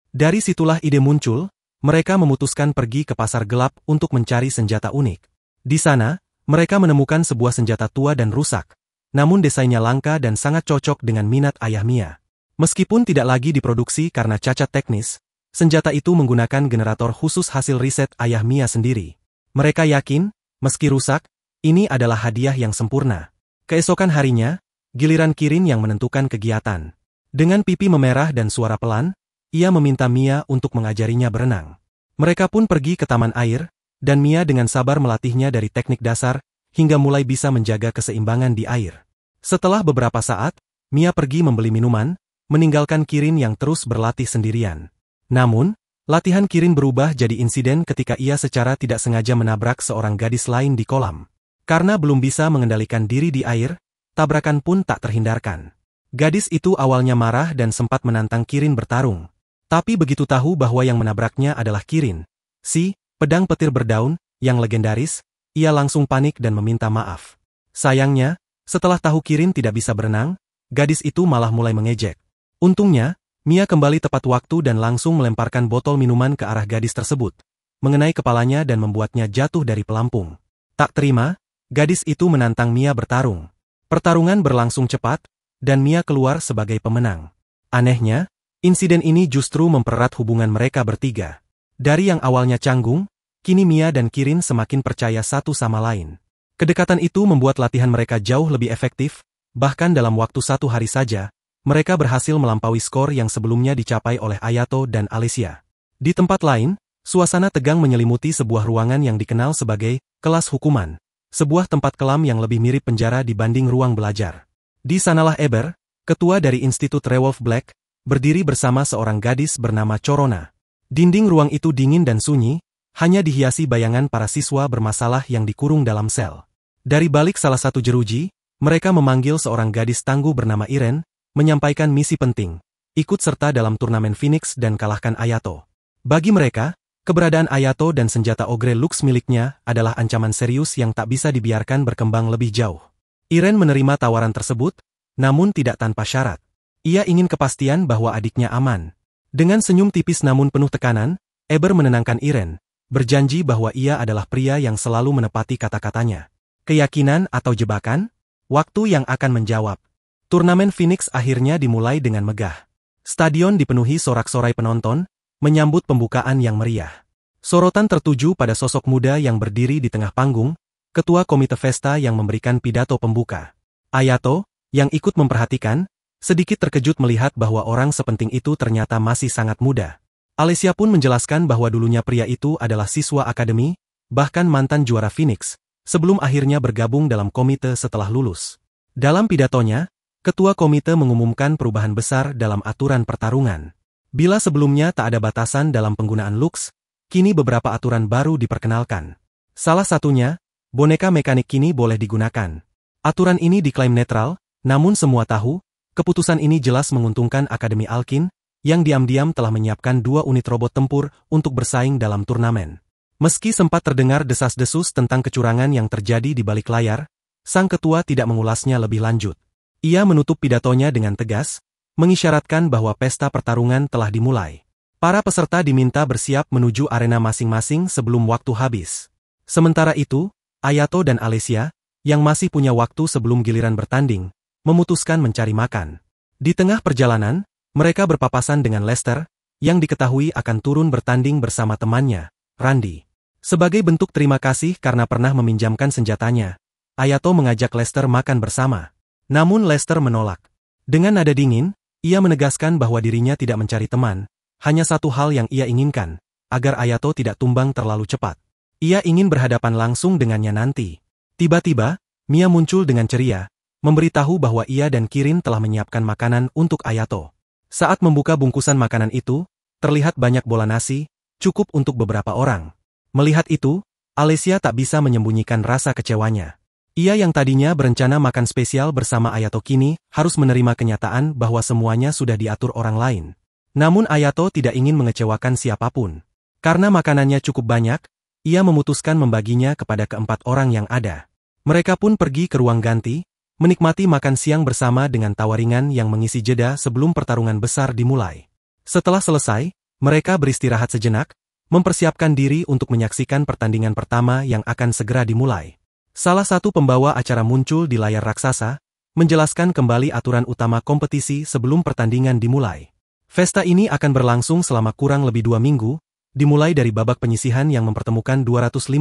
Dari situlah ide muncul, mereka memutuskan pergi ke pasar gelap untuk mencari senjata unik. Di sana, mereka menemukan sebuah senjata tua dan rusak, namun desainnya langka dan sangat cocok dengan minat ayah Mia. Meskipun tidak lagi diproduksi karena cacat teknis, senjata itu menggunakan generator khusus hasil riset ayah Mia sendiri. Mereka yakin, meski rusak, ini adalah hadiah yang sempurna. Keesokan harinya, giliran Kirin yang menentukan kegiatan. Dengan pipi memerah dan suara pelan, ia meminta Mia untuk mengajarinya berenang. Mereka pun pergi ke taman air, dan Mia dengan sabar melatihnya dari teknik dasar, hingga mulai bisa menjaga keseimbangan di air. Setelah beberapa saat, Mia pergi membeli minuman, meninggalkan Kirin yang terus berlatih sendirian. Namun, latihan Kirin berubah jadi insiden ketika ia secara tidak sengaja menabrak seorang gadis lain di kolam. Karena belum bisa mengendalikan diri di air, tabrakan pun tak terhindarkan. Gadis itu awalnya marah dan sempat menantang Kirin bertarung. Tapi begitu tahu bahwa yang menabraknya adalah Kirin, si pedang petir berdaun, yang legendaris, ia langsung panik dan meminta maaf. Sayangnya, setelah tahu Kirin tidak bisa berenang, gadis itu malah mulai mengejek. Untungnya, Mia kembali tepat waktu dan langsung melemparkan botol minuman ke arah gadis tersebut, mengenai kepalanya dan membuatnya jatuh dari pelampung. Tak terima, gadis itu menantang Mia bertarung. Pertarungan berlangsung cepat, dan Mia keluar sebagai pemenang. Anehnya, insiden ini justru mempererat hubungan mereka bertiga. Dari yang awalnya canggung, kini Mia dan Kirin semakin percaya satu sama lain. Kedekatan itu membuat latihan mereka jauh lebih efektif, bahkan dalam waktu 1 hari saja, mereka berhasil melampaui skor yang sebelumnya dicapai oleh Ayato dan Alicia. Di tempat lain, suasana tegang menyelimuti sebuah ruangan yang dikenal sebagai kelas hukuman, sebuah tempat kelam yang lebih mirip penjara dibanding ruang belajar. Di sanalah Eber, ketua dari Institut Rewolf Black, berdiri bersama seorang gadis bernama Corona. Dinding ruang itu dingin dan sunyi, hanya dihiasi bayangan para siswa bermasalah yang dikurung dalam sel. Dari balik salah satu jeruji, mereka memanggil seorang gadis tangguh bernama Iren, menyampaikan misi penting, ikut serta dalam turnamen Phoenix dan kalahkan Ayato. Bagi mereka, keberadaan Ayato dan senjata Ogre Lux miliknya adalah ancaman serius yang tak bisa dibiarkan berkembang lebih jauh. Iren menerima tawaran tersebut, namun tidak tanpa syarat. Ia ingin kepastian bahwa adiknya aman. Dengan senyum tipis namun penuh tekanan, Eber menenangkan Iren, berjanji bahwa ia adalah pria yang selalu menepati kata-katanya. Keyakinan atau jebakan? Waktu yang akan menjawab. Turnamen Phoenix akhirnya dimulai dengan megah. Stadion dipenuhi sorak-sorai penonton, menyambut pembukaan yang meriah. Sorotan tertuju pada sosok muda yang berdiri di tengah panggung, ketua komite Vesta yang memberikan pidato pembuka. Ayato, yang ikut memperhatikan, sedikit terkejut melihat bahwa orang sepenting itu ternyata masih sangat muda. Alicia pun menjelaskan bahwa dulunya pria itu adalah siswa akademi, bahkan mantan juara Phoenix, sebelum akhirnya bergabung dalam komite setelah lulus. Dalam pidatonya, ketua komite mengumumkan perubahan besar dalam aturan pertarungan. Bila sebelumnya tak ada batasan dalam penggunaan Lux, kini beberapa aturan baru diperkenalkan. Salah satunya, boneka mekanik kini boleh digunakan. Aturan ini diklaim netral, namun semua tahu, keputusan ini jelas menguntungkan Akademi Alkin, yang diam-diam telah menyiapkan 2 unit robot tempur untuk bersaing dalam turnamen. Meski sempat terdengar desas-desus tentang kecurangan yang terjadi di balik layar, sang ketua tidak mengulasnya lebih lanjut. Ia menutup pidatonya dengan tegas, mengisyaratkan bahwa pesta pertarungan telah dimulai. Para peserta diminta bersiap menuju arena masing-masing sebelum waktu habis. Sementara itu, Ayato dan Alicia, yang masih punya waktu sebelum giliran bertanding, memutuskan mencari makan. Di tengah perjalanan, mereka berpapasan dengan Lester, yang diketahui akan turun bertanding bersama temannya, Randy. Sebagai bentuk terima kasih karena pernah meminjamkan senjatanya, Ayato mengajak Lester makan bersama. Namun Lester menolak. Dengan nada dingin, ia menegaskan bahwa dirinya tidak mencari teman, hanya satu hal yang ia inginkan, agar Ayato tidak tumbang terlalu cepat. Ia ingin berhadapan langsung dengannya nanti. Tiba-tiba, Mia muncul dengan ceria, memberitahu bahwa ia dan Kirin telah menyiapkan makanan untuk Ayato. Saat membuka bungkusan makanan itu, terlihat banyak bola nasi, cukup untuk beberapa orang. Melihat itu, Alicia tak bisa menyembunyikan rasa kecewanya. Ia yang tadinya berencana makan spesial bersama Ayato kini harus menerima kenyataan bahwa semuanya sudah diatur orang lain. Namun Ayato tidak ingin mengecewakan siapapun. Karena makanannya cukup banyak, ia memutuskan membaginya kepada keempat orang yang ada. Mereka pun pergi ke ruang ganti, menikmati makan siang bersama dengan tawaringan yang mengisi jeda sebelum pertarungan besar dimulai. Setelah selesai, mereka beristirahat sejenak, mempersiapkan diri untuk menyaksikan pertandingan pertama yang akan segera dimulai. Salah satu pembawa acara muncul di layar raksasa, menjelaskan kembali aturan utama kompetisi sebelum pertandingan dimulai. Pesta ini akan berlangsung selama kurang lebih 2 minggu, dimulai dari babak penyisihan yang mempertemukan 256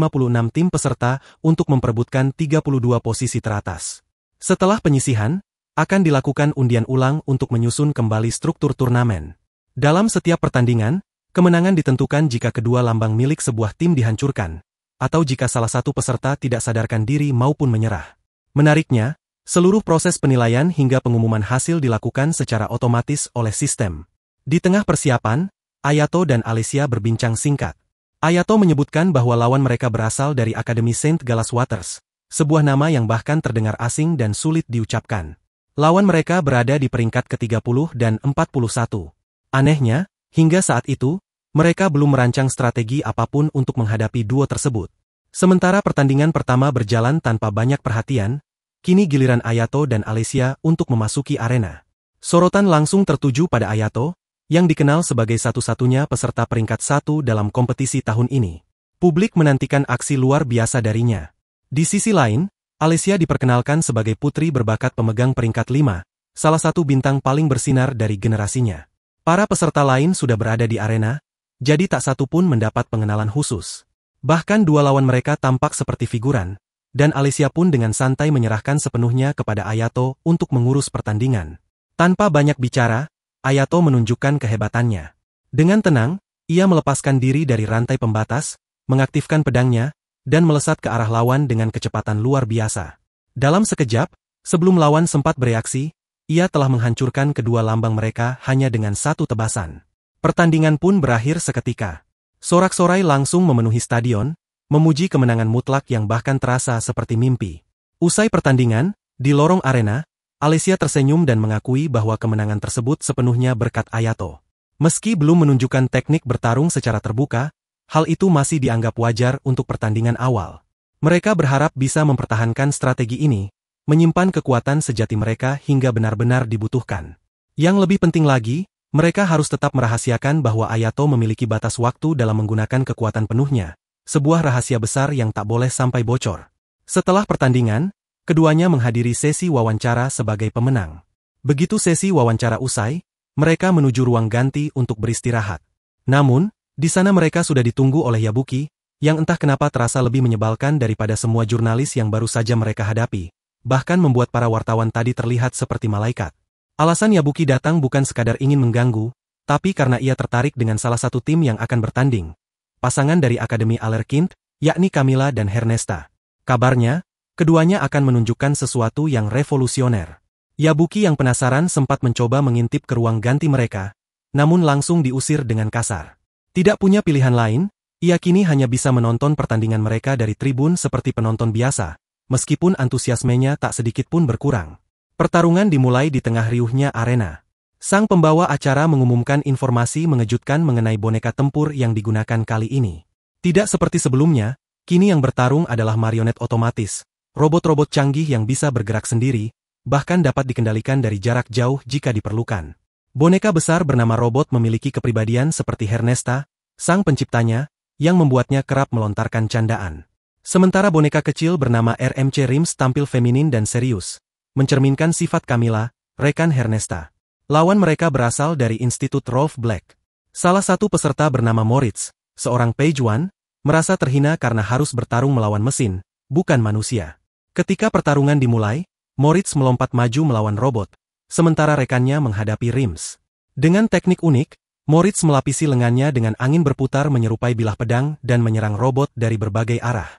tim peserta untuk memperebutkan 32 posisi teratas. Setelah penyisihan, akan dilakukan undian ulang untuk menyusun kembali struktur turnamen. Dalam setiap pertandingan, kemenangan ditentukan jika kedua lambang milik sebuah tim dihancurkan, atau jika salah satu peserta tidak sadarkan diri maupun menyerah. Menariknya, seluruh proses penilaian hingga pengumuman hasil dilakukan secara otomatis oleh sistem. Di tengah persiapan, Ayato dan Alicia berbincang singkat. Ayato menyebutkan bahwa lawan mereka berasal dari Akademi Saint Galas Waters, sebuah nama yang bahkan terdengar asing dan sulit diucapkan. Lawan mereka berada di peringkat ke-30 dan 41. Anehnya, hingga saat itu, mereka belum merancang strategi apapun untuk menghadapi duo tersebut. Sementara pertandingan pertama berjalan tanpa banyak perhatian, kini giliran Ayato dan Alicia untuk memasuki arena. Sorotan langsung tertuju pada Ayato, yang dikenal sebagai satu-satunya peserta peringkat 1 dalam kompetisi tahun ini. Publik menantikan aksi luar biasa darinya. Di sisi lain, Alicia diperkenalkan sebagai putri berbakat pemegang peringkat 5, salah satu bintang paling bersinar dari generasinya. Para peserta lain sudah berada di arena, jadi tak satu pun mendapat pengenalan khusus. Bahkan dua lawan mereka tampak seperti figuran, dan Alicia pun dengan santai menyerahkan sepenuhnya kepada Ayato untuk mengurus pertandingan. Tanpa banyak bicara, Ayato menunjukkan kehebatannya. Dengan tenang, ia melepaskan diri dari rantai pembatas, mengaktifkan pedangnya, dan melesat ke arah lawan dengan kecepatan luar biasa. Dalam sekejap, sebelum lawan sempat bereaksi, ia telah menghancurkan kedua lambang mereka hanya dengan satu tebasan. Pertandingan pun berakhir seketika. Sorak-sorai langsung memenuhi stadion, memuji kemenangan mutlak yang bahkan terasa seperti mimpi. Usai pertandingan, di lorong arena, Alicia tersenyum dan mengakui bahwa kemenangan tersebut sepenuhnya berkat Ayato. Meski belum menunjukkan teknik bertarung secara terbuka, hal itu masih dianggap wajar untuk pertandingan awal. Mereka berharap bisa mempertahankan strategi ini, menyimpan kekuatan sejati mereka hingga benar-benar dibutuhkan. Yang lebih penting lagi, mereka harus tetap merahasiakan bahwa Ayato memiliki batas waktu dalam menggunakan kekuatan penuhnya, sebuah rahasia besar yang tak boleh sampai bocor. Setelah pertandingan, keduanya menghadiri sesi wawancara sebagai pemenang. Begitu sesi wawancara usai, mereka menuju ruang ganti untuk beristirahat. Namun, di sana mereka sudah ditunggu oleh Yabuki, yang entah kenapa terasa lebih menyebalkan daripada semua jurnalis yang baru saja mereka hadapi, bahkan membuat para wartawan tadi terlihat seperti malaikat. Alasan Yabuki datang bukan sekadar ingin mengganggu, tapi karena ia tertarik dengan salah satu tim yang akan bertanding, pasangan dari Akademi Allerkind, yakni Camilla dan Hernesta. Kabarnya, keduanya akan menunjukkan sesuatu yang revolusioner. Yabuki yang penasaran sempat mencoba mengintip ke ruang ganti mereka, namun langsung diusir dengan kasar. Tidak punya pilihan lain, ia kini hanya bisa menonton pertandingan mereka dari tribun seperti penonton biasa, meskipun antusiasmenya tak sedikit pun berkurang. Pertarungan dimulai di tengah riuhnya arena. Sang pembawa acara mengumumkan informasi mengejutkan mengenai boneka tempur yang digunakan kali ini. Tidak seperti sebelumnya, kini yang bertarung adalah marionet otomatis, robot-robot canggih yang bisa bergerak sendiri, bahkan dapat dikendalikan dari jarak jauh jika diperlukan. Boneka besar bernama Robot memiliki kepribadian seperti Hernesta, sang penciptanya, yang membuatnya kerap melontarkan candaan. Sementara boneka kecil bernama RMC Rims tampil feminin dan serius, mencerminkan sifat Camilla, rekan Hernesta. Lawan mereka berasal dari Institut Rolf Black. Salah satu peserta bernama Moritz, seorang Page One, merasa terhina karena harus bertarung melawan mesin, bukan manusia. Ketika pertarungan dimulai, Moritz melompat maju melawan robot, sementara rekannya menghadapi Rims. Dengan teknik unik, Moritz melapisi lengannya dengan angin berputar menyerupai bilah pedang dan menyerang robot dari berbagai arah.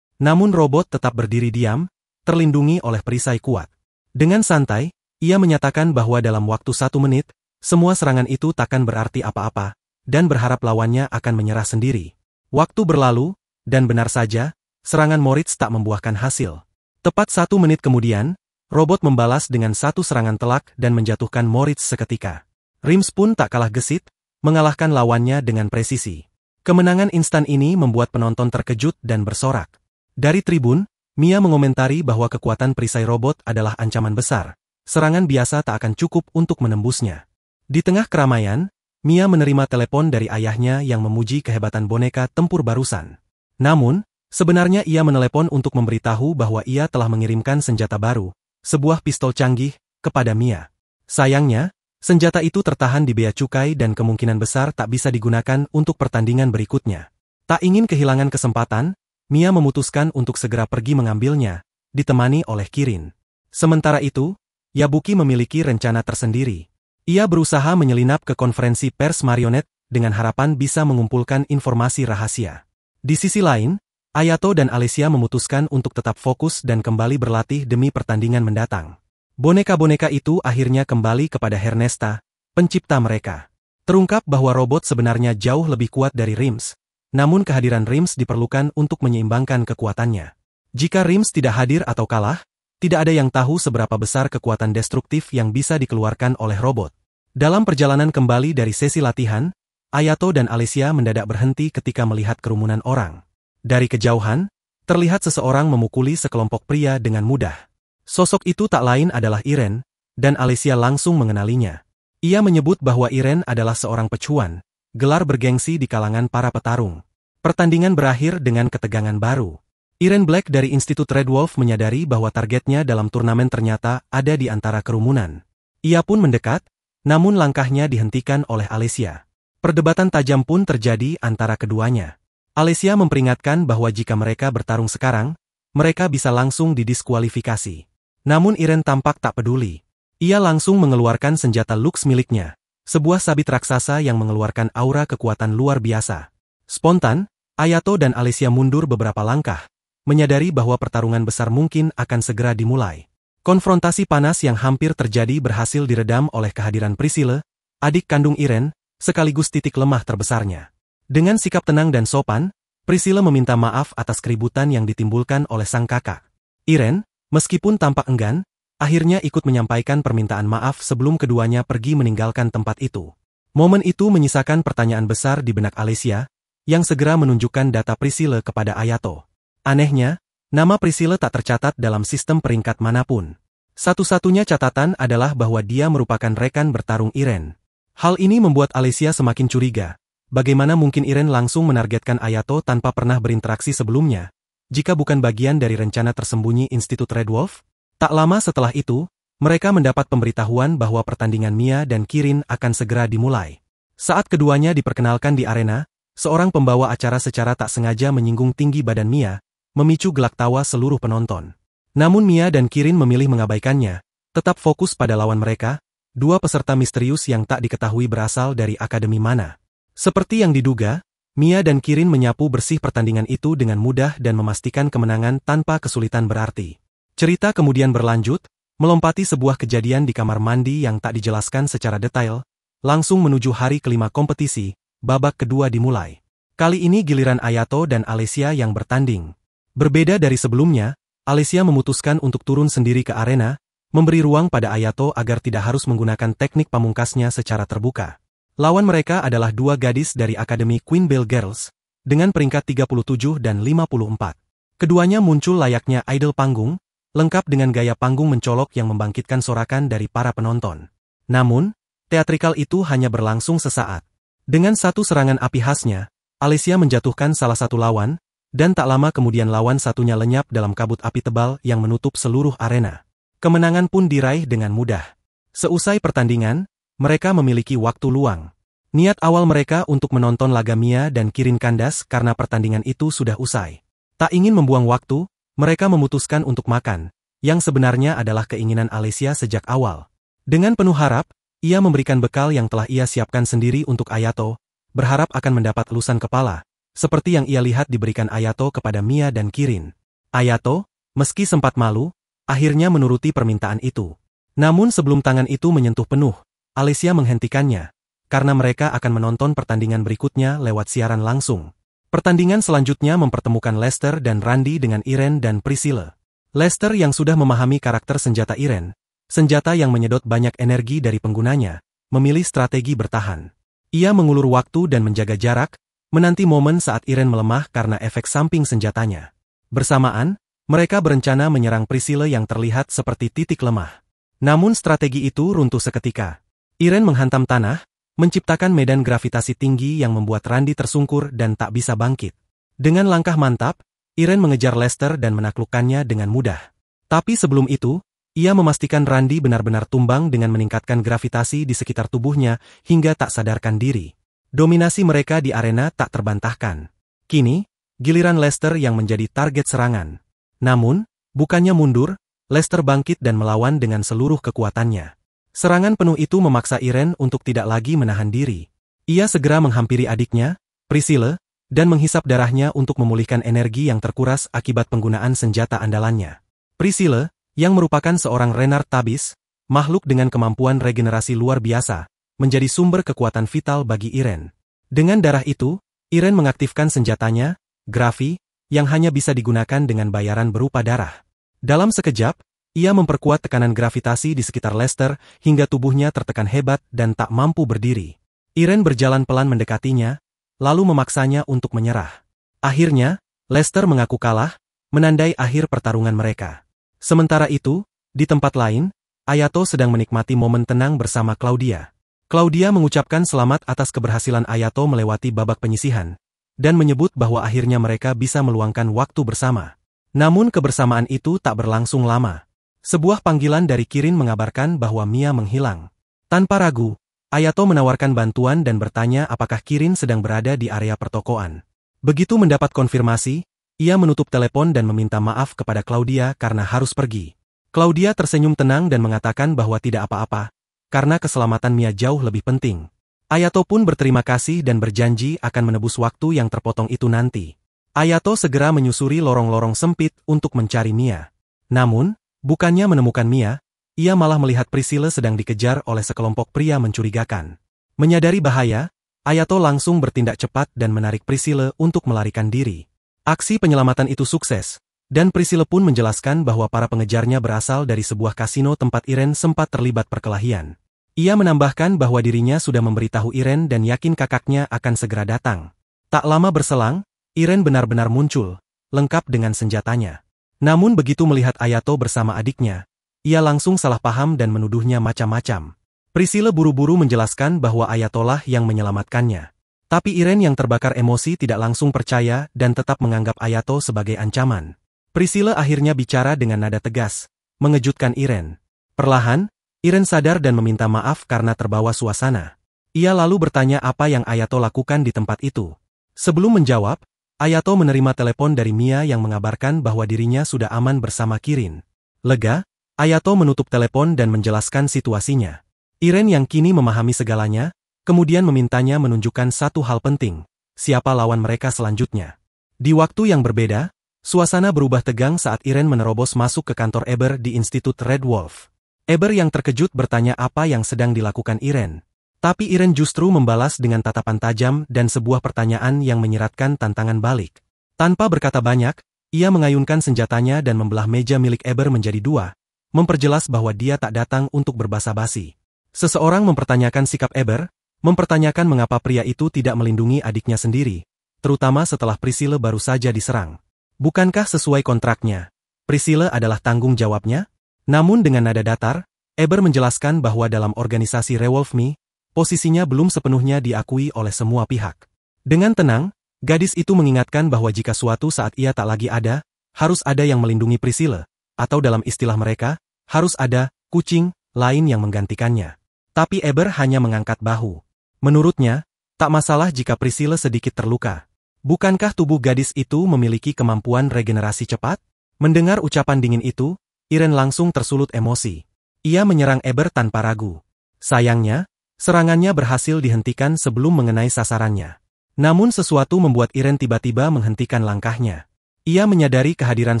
Namun robot tetap berdiri diam, terlindungi oleh perisai kuat. Dengan santai, ia menyatakan bahwa dalam waktu 1 menit, semua serangan itu takkan berarti apa-apa, dan berharap lawannya akan menyerah sendiri. Waktu berlalu, dan benar saja, serangan Moritz tak membuahkan hasil. Tepat 1 menit kemudian, robot membalas dengan satu serangan telak dan menjatuhkan Moritz seketika. Rims pun tak kalah gesit, mengalahkan lawannya dengan presisi. Kemenangan instan ini membuat penonton terkejut dan bersorak. Dari tribun, Mia mengomentari bahwa kekuatan perisai robot adalah ancaman besar. Serangan biasa tak akan cukup untuk menembusnya. Di tengah keramaian, Mia menerima telepon dari ayahnya yang memuji kehebatan boneka tempur barusan. Namun, sebenarnya ia menelepon untuk memberitahu bahwa ia telah mengirimkan senjata baru, sebuah pistol canggih, kepada Mia. Sayangnya, Senjata itu tertahan di bea cukai dan kemungkinan besar tak bisa digunakan untuk pertandingan berikutnya. Tak ingin kehilangan kesempatan, Mia memutuskan untuk segera pergi mengambilnya, ditemani oleh Kirin. Sementara itu, Yabuki memiliki rencana tersendiri. Ia berusaha menyelinap ke konferensi pers marionet dengan harapan bisa mengumpulkan informasi rahasia. Di sisi lain, Ayato dan Alicia memutuskan untuk tetap fokus dan kembali berlatih demi pertandingan mendatang. Boneka-boneka itu akhirnya kembali kepada Hernesta, pencipta mereka. Terungkap bahwa robot sebenarnya jauh lebih kuat dari Rims, namun kehadiran Rims diperlukan untuk menyeimbangkan kekuatannya. Jika Rims tidak hadir atau kalah, tidak ada yang tahu seberapa besar kekuatan destruktif yang bisa dikeluarkan oleh robot. Dalam perjalanan kembali dari sesi latihan, Ayato dan Alicia mendadak berhenti ketika melihat kerumunan orang. Dari kejauhan, terlihat seseorang memukuli sekelompok pria dengan mudah. Sosok itu tak lain adalah Iren, dan Alicia langsung mengenalinya. Ia menyebut bahwa Iren adalah seorang pecuan, gelar bergengsi di kalangan para petarung. Pertandingan berakhir dengan ketegangan baru. Iren Black dari Institut Red Wolf menyadari bahwa targetnya dalam turnamen ternyata ada di antara kerumunan. Ia pun mendekat, namun langkahnya dihentikan oleh Alicia. Perdebatan tajam pun terjadi antara keduanya. Alicia memperingatkan bahwa jika mereka bertarung sekarang, mereka bisa langsung didiskualifikasi. Namun Iren tampak tak peduli. Ia langsung mengeluarkan senjata Lux miliknya, sebuah sabit raksasa yang mengeluarkan aura kekuatan luar biasa. Spontan, Ayato dan Alicia mundur beberapa langkah, menyadari bahwa pertarungan besar mungkin akan segera dimulai. Konfrontasi panas yang hampir terjadi berhasil diredam oleh kehadiran Priscilla, adik kandung Iren, sekaligus titik lemah terbesarnya. Dengan sikap tenang dan sopan, Priscilla meminta maaf atas keributan yang ditimbulkan oleh sang kakak. Iren, meskipun tampak enggan, akhirnya ikut menyampaikan permintaan maaf sebelum keduanya pergi meninggalkan tempat itu. Momen itu menyisakan pertanyaan besar di benak Alicia, yang segera menunjukkan data Priscilla kepada Ayato. Anehnya, nama Priscilla tak tercatat dalam sistem peringkat manapun. Satu-satunya catatan adalah bahwa dia merupakan rekan bertarung Iren. Hal ini membuat Alicia semakin curiga. Bagaimana mungkin Iren langsung menargetkan Ayato tanpa pernah berinteraksi sebelumnya? Jika bukan bagian dari rencana tersembunyi Institut Red Wolf? Tak lama setelah itu, mereka mendapat pemberitahuan bahwa pertandingan Mia dan Kirin akan segera dimulai. Saat keduanya diperkenalkan di arena, seorang pembawa acara secara tak sengaja menyinggung tinggi badan Mia, memicu gelak tawa seluruh penonton. Namun Mia dan Kirin memilih mengabaikannya, tetap fokus pada lawan mereka, dua peserta misterius yang tak diketahui berasal dari akademi mana. Seperti yang diduga, Mia dan Kirin menyapu bersih pertandingan itu dengan mudah dan memastikan kemenangan tanpa kesulitan berarti. Cerita kemudian berlanjut, melompati sebuah kejadian di kamar mandi yang tak dijelaskan secara detail, langsung menuju hari kelima kompetisi, babak kedua dimulai. Kali ini giliran Ayato dan Alicia yang bertanding. Berbeda dari sebelumnya, Alicia memutuskan untuk turun sendiri ke arena, memberi ruang pada Ayato agar tidak harus menggunakan teknik pamungkasnya secara terbuka. Lawan mereka adalah dua gadis dari Akademi Queen Bell Girls, dengan peringkat 37 dan 54. Keduanya muncul layaknya idol panggung, lengkap dengan gaya panggung mencolok yang membangkitkan sorakan dari para penonton. Namun, teatrikal itu hanya berlangsung sesaat. Dengan satu serangan api khasnya, Alicia menjatuhkan salah satu lawan, dan tak lama kemudian lawan satunya lenyap dalam kabut api tebal yang menutup seluruh arena. Kemenangan pun diraih dengan mudah. Seusai pertandingan, mereka memiliki waktu luang. Niat awal mereka untuk menonton laga Mia dan Kirin kandas karena pertandingan itu sudah usai. Tak ingin membuang waktu, mereka memutuskan untuk makan, yang sebenarnya adalah keinginan Alicia sejak awal. Dengan penuh harap, ia memberikan bekal yang telah ia siapkan sendiri untuk Ayato, berharap akan mendapat elusan kepala, seperti yang ia lihat diberikan Ayato kepada Mia dan Kirin. Ayato, meski sempat malu, akhirnya menuruti permintaan itu. Namun sebelum tangan itu menyentuh penuh, Alicia menghentikannya, karena mereka akan menonton pertandingan berikutnya lewat siaran langsung. Pertandingan selanjutnya mempertemukan Lester dan Randy dengan Iren dan Priscilla. Lester yang sudah memahami karakter senjata Iren, senjata yang menyedot banyak energi dari penggunanya, memilih strategi bertahan. Ia mengulur waktu dan menjaga jarak, menanti momen saat Iren melemah karena efek samping senjatanya. Bersamaan, mereka berencana menyerang Priscilla yang terlihat seperti titik lemah. Namun strategi itu runtuh seketika. Iren menghantam tanah, menciptakan medan gravitasi tinggi yang membuat Randy tersungkur dan tak bisa bangkit. Dengan langkah mantap, Iren mengejar Lester dan menaklukkannya dengan mudah. Tapi sebelum itu, Ia memastikan Randi benar-benar tumbang dengan meningkatkan gravitasi di sekitar tubuhnya hingga tak sadarkan diri. Dominasi mereka di arena tak terbantahkan. Kini, giliran Lester yang menjadi target serangan. Namun, bukannya mundur, Lester bangkit dan melawan dengan seluruh kekuatannya. Serangan penuh itu memaksa Irene untuk tidak lagi menahan diri. Ia segera menghampiri adiknya, Priscilla, dan menghisap darahnya untuk memulihkan energi yang terkuras akibat penggunaan senjata andalannya. Priscilla, yang merupakan seorang Renard Tabis, makhluk dengan kemampuan regenerasi luar biasa, menjadi sumber kekuatan vital bagi Irene. Dengan darah itu, Irene mengaktifkan senjatanya, Gravi, yang hanya bisa digunakan dengan bayaran berupa darah. Dalam sekejap, ia memperkuat tekanan gravitasi di sekitar Lester hingga tubuhnya tertekan hebat dan tak mampu berdiri. Irene berjalan pelan mendekatinya, lalu memaksanya untuk menyerah. Akhirnya, Lester mengaku kalah, menandai akhir pertarungan mereka. Sementara itu, di tempat lain, Ayato sedang menikmati momen tenang bersama Claudia. Claudia mengucapkan selamat atas keberhasilan Ayato melewati babak penyisihan, dan menyebut bahwa akhirnya mereka bisa meluangkan waktu bersama. Namun kebersamaan itu tak berlangsung lama. Sebuah panggilan dari Kirin mengabarkan bahwa Mia menghilang. Tanpa ragu, Ayato menawarkan bantuan dan bertanya apakah Kirin sedang berada di area pertokoan. Begitu mendapat konfirmasi, ia menutup telepon dan meminta maaf kepada Claudia karena harus pergi. Claudia tersenyum tenang dan mengatakan bahwa tidak apa-apa, karena keselamatan Mia jauh lebih penting. Ayato pun berterima kasih dan berjanji akan menebus waktu yang terpotong itu nanti. Ayato segera menyusuri lorong-lorong sempit untuk mencari Mia. Namun, bukannya menemukan Mia, ia malah melihat Priscilla sedang dikejar oleh sekelompok pria mencurigakan. Menyadari bahaya, Ayato langsung bertindak cepat dan menarik Priscilla untuk melarikan diri. Aksi penyelamatan itu sukses, dan Priscilla pun menjelaskan bahwa para pengejarnya berasal dari sebuah kasino tempat Irene sempat terlibat perkelahian. Ia menambahkan bahwa dirinya sudah memberitahu Irene dan yakin kakaknya akan segera datang. Tak lama berselang, Irene benar-benar muncul, lengkap dengan senjatanya. Namun begitu melihat Ayato bersama adiknya, ia langsung salah paham dan menuduhnya macam-macam. Priscilla buru-buru menjelaskan bahwa Ayatolah yang menyelamatkannya. Tapi Irene yang terbakar emosi tidak langsung percaya dan tetap menganggap Ayato sebagai ancaman. Priscilla akhirnya bicara dengan nada tegas, mengejutkan Irene. Perlahan, Irene sadar dan meminta maaf karena terbawa suasana. Ia lalu bertanya apa yang Ayato lakukan di tempat itu. Sebelum menjawab, Ayato menerima telepon dari Mia yang mengabarkan bahwa dirinya sudah aman bersama Kirin. Lega, Ayato menutup telepon dan menjelaskan situasinya. Irene yang kini memahami segalanya, kemudian memintanya menunjukkan satu hal penting, siapa lawan mereka selanjutnya. Di waktu yang berbeda, suasana berubah tegang saat Irene menerobos masuk ke kantor Eber di Institut Red Wolf. Eber yang terkejut bertanya apa yang sedang dilakukan Irene. Tapi Irene justru membalas dengan tatapan tajam dan sebuah pertanyaan yang menyeratkan tantangan balik. Tanpa berkata banyak, ia mengayunkan senjatanya dan membelah meja milik Eber menjadi dua, memperjelas bahwa dia tak datang untuk berbasa-basi. Seseorang mempertanyakan sikap Eber, mempertanyakan mengapa pria itu tidak melindungi adiknya sendiri, terutama setelah Priscilla baru saja diserang. Bukankah sesuai kontraknya, Priscilla adalah tanggung jawabnya? Namun dengan nada datar, Eber menjelaskan bahwa dalam organisasi Rewolf Me, posisinya belum sepenuhnya diakui oleh semua pihak. Dengan tenang, gadis itu mengingatkan bahwa jika suatu saat ia tak lagi ada, harus ada yang melindungi Priscilla, atau dalam istilah mereka, harus ada kucing lain yang menggantikannya. Tapi Eber hanya mengangkat bahu. Menurutnya, tak masalah jika Priscilla sedikit terluka. Bukankah tubuh gadis itu memiliki kemampuan regenerasi cepat? Mendengar ucapan dingin itu, Irene langsung tersulut emosi. Ia menyerang Eber tanpa ragu. Sayangnya, serangannya berhasil dihentikan sebelum mengenai sasarannya. Namun sesuatu membuat Irene tiba-tiba menghentikan langkahnya. Ia menyadari kehadiran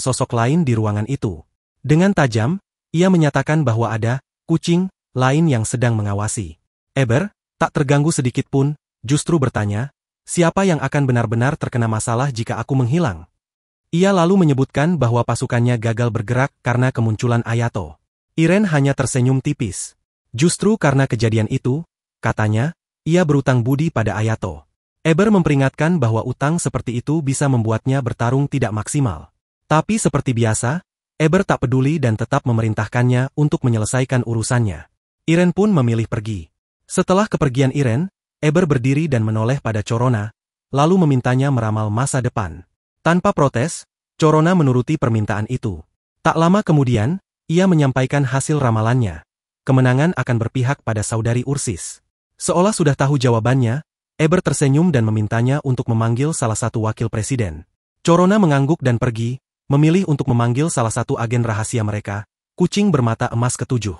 sosok lain di ruangan itu. Dengan tajam, ia menyatakan bahwa ada kucing lain yang sedang mengawasi. Eber, tak terganggu sedikit pun, justru bertanya, siapa yang akan benar-benar terkena masalah jika aku menghilang? Ia lalu menyebutkan bahwa pasukannya gagal bergerak karena kemunculan Ayato. Irene hanya tersenyum tipis. Justru karena kejadian itu, katanya, ia berutang budi pada Ayato. Eber memperingatkan bahwa utang seperti itu bisa membuatnya bertarung tidak maksimal. Tapi seperti biasa, Eber tak peduli dan tetap memerintahkannya untuk menyelesaikan urusannya. Irene pun memilih pergi. Setelah kepergian Irene, Eber berdiri dan menoleh pada Corona, lalu memintanya meramal masa depan. Tanpa protes, Corona menuruti permintaan itu. Tak lama kemudian, ia menyampaikan hasil ramalannya. Kemenangan akan berpihak pada saudari Ursis. Seolah sudah tahu jawabannya, Eber tersenyum dan memintanya untuk memanggil salah satu wakil presiden. Corona mengangguk dan pergi, memilih untuk memanggil salah satu agen rahasia mereka, kucing bermata emas ketujuh.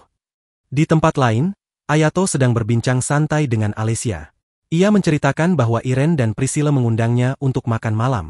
Di tempat lain, Ayato sedang berbincang santai dengan Alesia. Ia menceritakan bahwa Irene dan Priscilla mengundangnya untuk makan malam.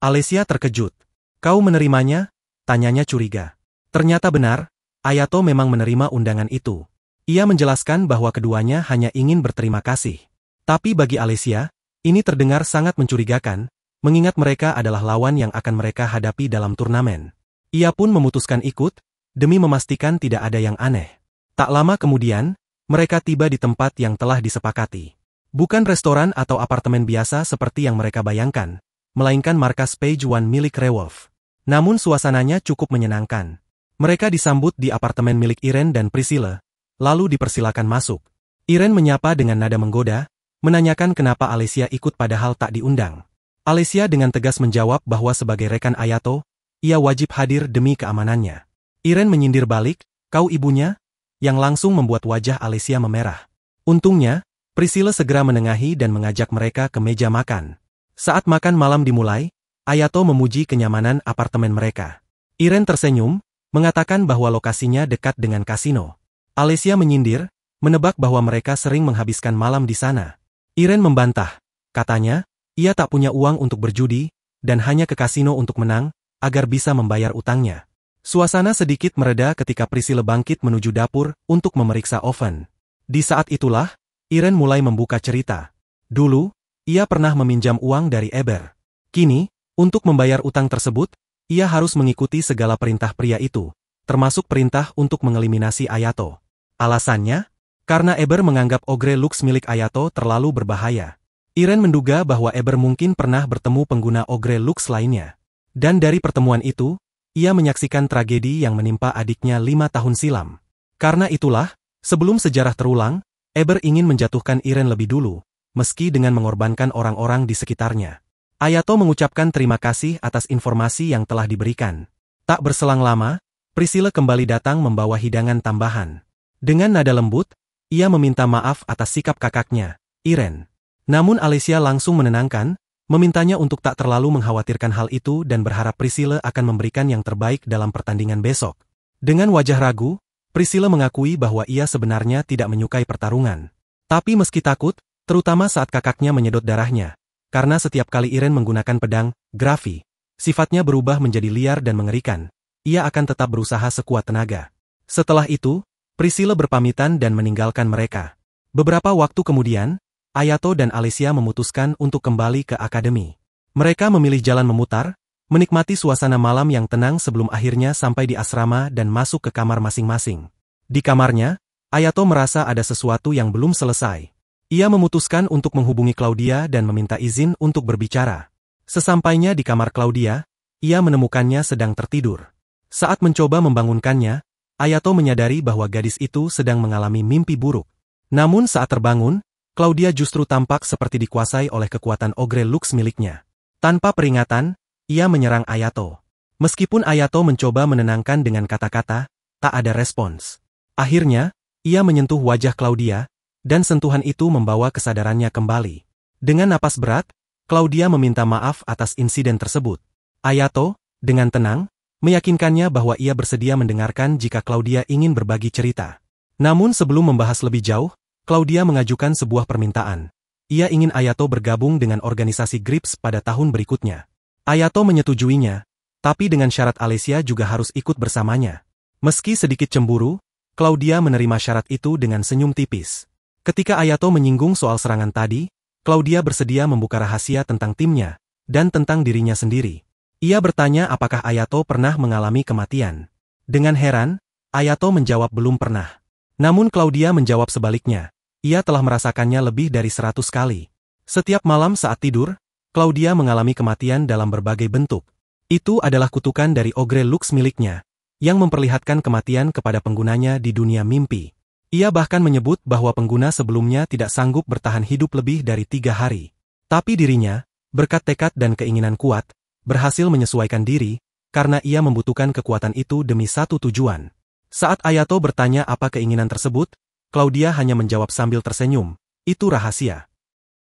Alesia terkejut. "Kau menerimanya?" tanyanya curiga. Ternyata benar, Ayato memang menerima undangan itu. Ia menjelaskan bahwa keduanya hanya ingin berterima kasih. Tapi bagi Alesia, ini terdengar sangat mencurigakan, mengingat mereka adalah lawan yang akan mereka hadapi dalam turnamen. Ia pun memutuskan ikut, demi memastikan tidak ada yang aneh. Tak lama kemudian, mereka tiba di tempat yang telah disepakati. Bukan restoran atau apartemen biasa seperti yang mereka bayangkan, melainkan markas Page One milik Rewolf. Namun suasananya cukup menyenangkan. Mereka disambut di apartemen milik Irene dan Priscilla, lalu dipersilakan masuk. Irene menyapa dengan nada menggoda, menanyakan kenapa Alesia ikut padahal tak diundang. Alesia dengan tegas menjawab bahwa sebagai rekan Ayato, ia wajib hadir demi keamanannya. Irene menyindir balik, "Kau ibunya?" yang langsung membuat wajah Alesia memerah. Untungnya, Priscilla segera menengahi dan mengajak mereka ke meja makan. Saat makan malam dimulai, Ayato memuji kenyamanan apartemen mereka. Irene tersenyum, mengatakan bahwa lokasinya dekat dengan kasino. Alesia menyindir, menebak bahwa mereka sering menghabiskan malam di sana. Irene membantah, katanya, ia tak punya uang untuk berjudi, dan hanya ke kasino untuk menang, agar bisa membayar utangnya. Suasana sedikit mereda ketika Priscilla bangkit menuju dapur untuk memeriksa oven. Di saat itulah, Irene mulai membuka cerita. Dulu, ia pernah meminjam uang dari Eber. Kini, untuk membayar utang tersebut, ia harus mengikuti segala perintah pria itu, termasuk perintah untuk mengeliminasi Ayato. Alasannya? Karena Eber menganggap Ogre Lux milik Ayato terlalu berbahaya. Irene menduga bahwa Eber mungkin pernah bertemu pengguna Ogre Lux lainnya. Dan dari pertemuan itu, ia menyaksikan tragedi yang menimpa adiknya 5 tahun silam. Karena itulah, sebelum sejarah terulang, Eber ingin menjatuhkan Irene lebih dulu, meski dengan mengorbankan orang-orang di sekitarnya. Ayato mengucapkan terima kasih atas informasi yang telah diberikan. Tak berselang lama, Priscilla kembali datang membawa hidangan tambahan. Dengan nada lembut, ia meminta maaf atas sikap kakaknya, Irene. Namun Alesia langsung menenangkan, memintanya untuk tak terlalu mengkhawatirkan hal itu dan berharap Priscilla akan memberikan yang terbaik dalam pertandingan besok. Dengan wajah ragu, Priscilla mengakui bahwa ia sebenarnya tidak menyukai pertarungan. Tapi meski takut, terutama saat kakaknya menyedot darahnya, karena setiap kali Irene menggunakan pedang, Graffi, sifatnya berubah menjadi liar dan mengerikan, ia akan tetap berusaha sekuat tenaga. Setelah itu, Priscilla berpamitan dan meninggalkan mereka. Beberapa waktu kemudian, Ayato dan Alesia memutuskan untuk kembali ke akademi. Mereka memilih jalan memutar, menikmati suasana malam yang tenang sebelum akhirnya sampai di asrama dan masuk ke kamar masing-masing. Di kamarnya, Ayato merasa ada sesuatu yang belum selesai. Ia memutuskan untuk menghubungi Claudia dan meminta izin untuk berbicara. Sesampainya di kamar Claudia, ia menemukannya sedang tertidur. Saat mencoba membangunkannya, Ayato menyadari bahwa gadis itu sedang mengalami mimpi buruk. Namun saat terbangun, Claudia justru tampak seperti dikuasai oleh kekuatan Ogre Lux miliknya. Tanpa peringatan, ia menyerang Ayato. Meskipun Ayato mencoba menenangkan dengan kata-kata, tak ada respons. Akhirnya, ia menyentuh wajah Claudia, dan sentuhan itu membawa kesadarannya kembali. Dengan napas berat, Claudia meminta maaf atas insiden tersebut. Ayato, dengan tenang, meyakinkannya bahwa ia bersedia mendengarkan jika Claudia ingin berbagi cerita. Namun sebelum membahas lebih jauh, Claudia mengajukan sebuah permintaan. Ia ingin Ayato bergabung dengan organisasi Grips pada tahun berikutnya. Ayato menyetujuinya, tapi dengan syarat Alesia juga harus ikut bersamanya. Meski sedikit cemburu, Claudia menerima syarat itu dengan senyum tipis. Ketika Ayato menyinggung soal serangan tadi, Claudia bersedia membuka rahasia tentang timnya, dan tentang dirinya sendiri. Ia bertanya apakah Ayato pernah mengalami kematian. Dengan heran, Ayato menjawab belum pernah. Namun Claudia menjawab sebaliknya, ia telah merasakannya lebih dari 100 kali. Setiap malam saat tidur, Claudia mengalami kematian dalam berbagai bentuk. Itu adalah kutukan dari Ogre Lux miliknya, yang memperlihatkan kematian kepada penggunanya di dunia mimpi. Ia bahkan menyebut bahwa pengguna sebelumnya tidak sanggup bertahan hidup lebih dari 3 hari. Tapi dirinya, berkat tekad dan keinginan kuat, berhasil menyesuaikan diri, karena ia membutuhkan kekuatan itu demi satu tujuan. Saat Ayato bertanya apa keinginan tersebut, Claudia hanya menjawab sambil tersenyum, itu rahasia.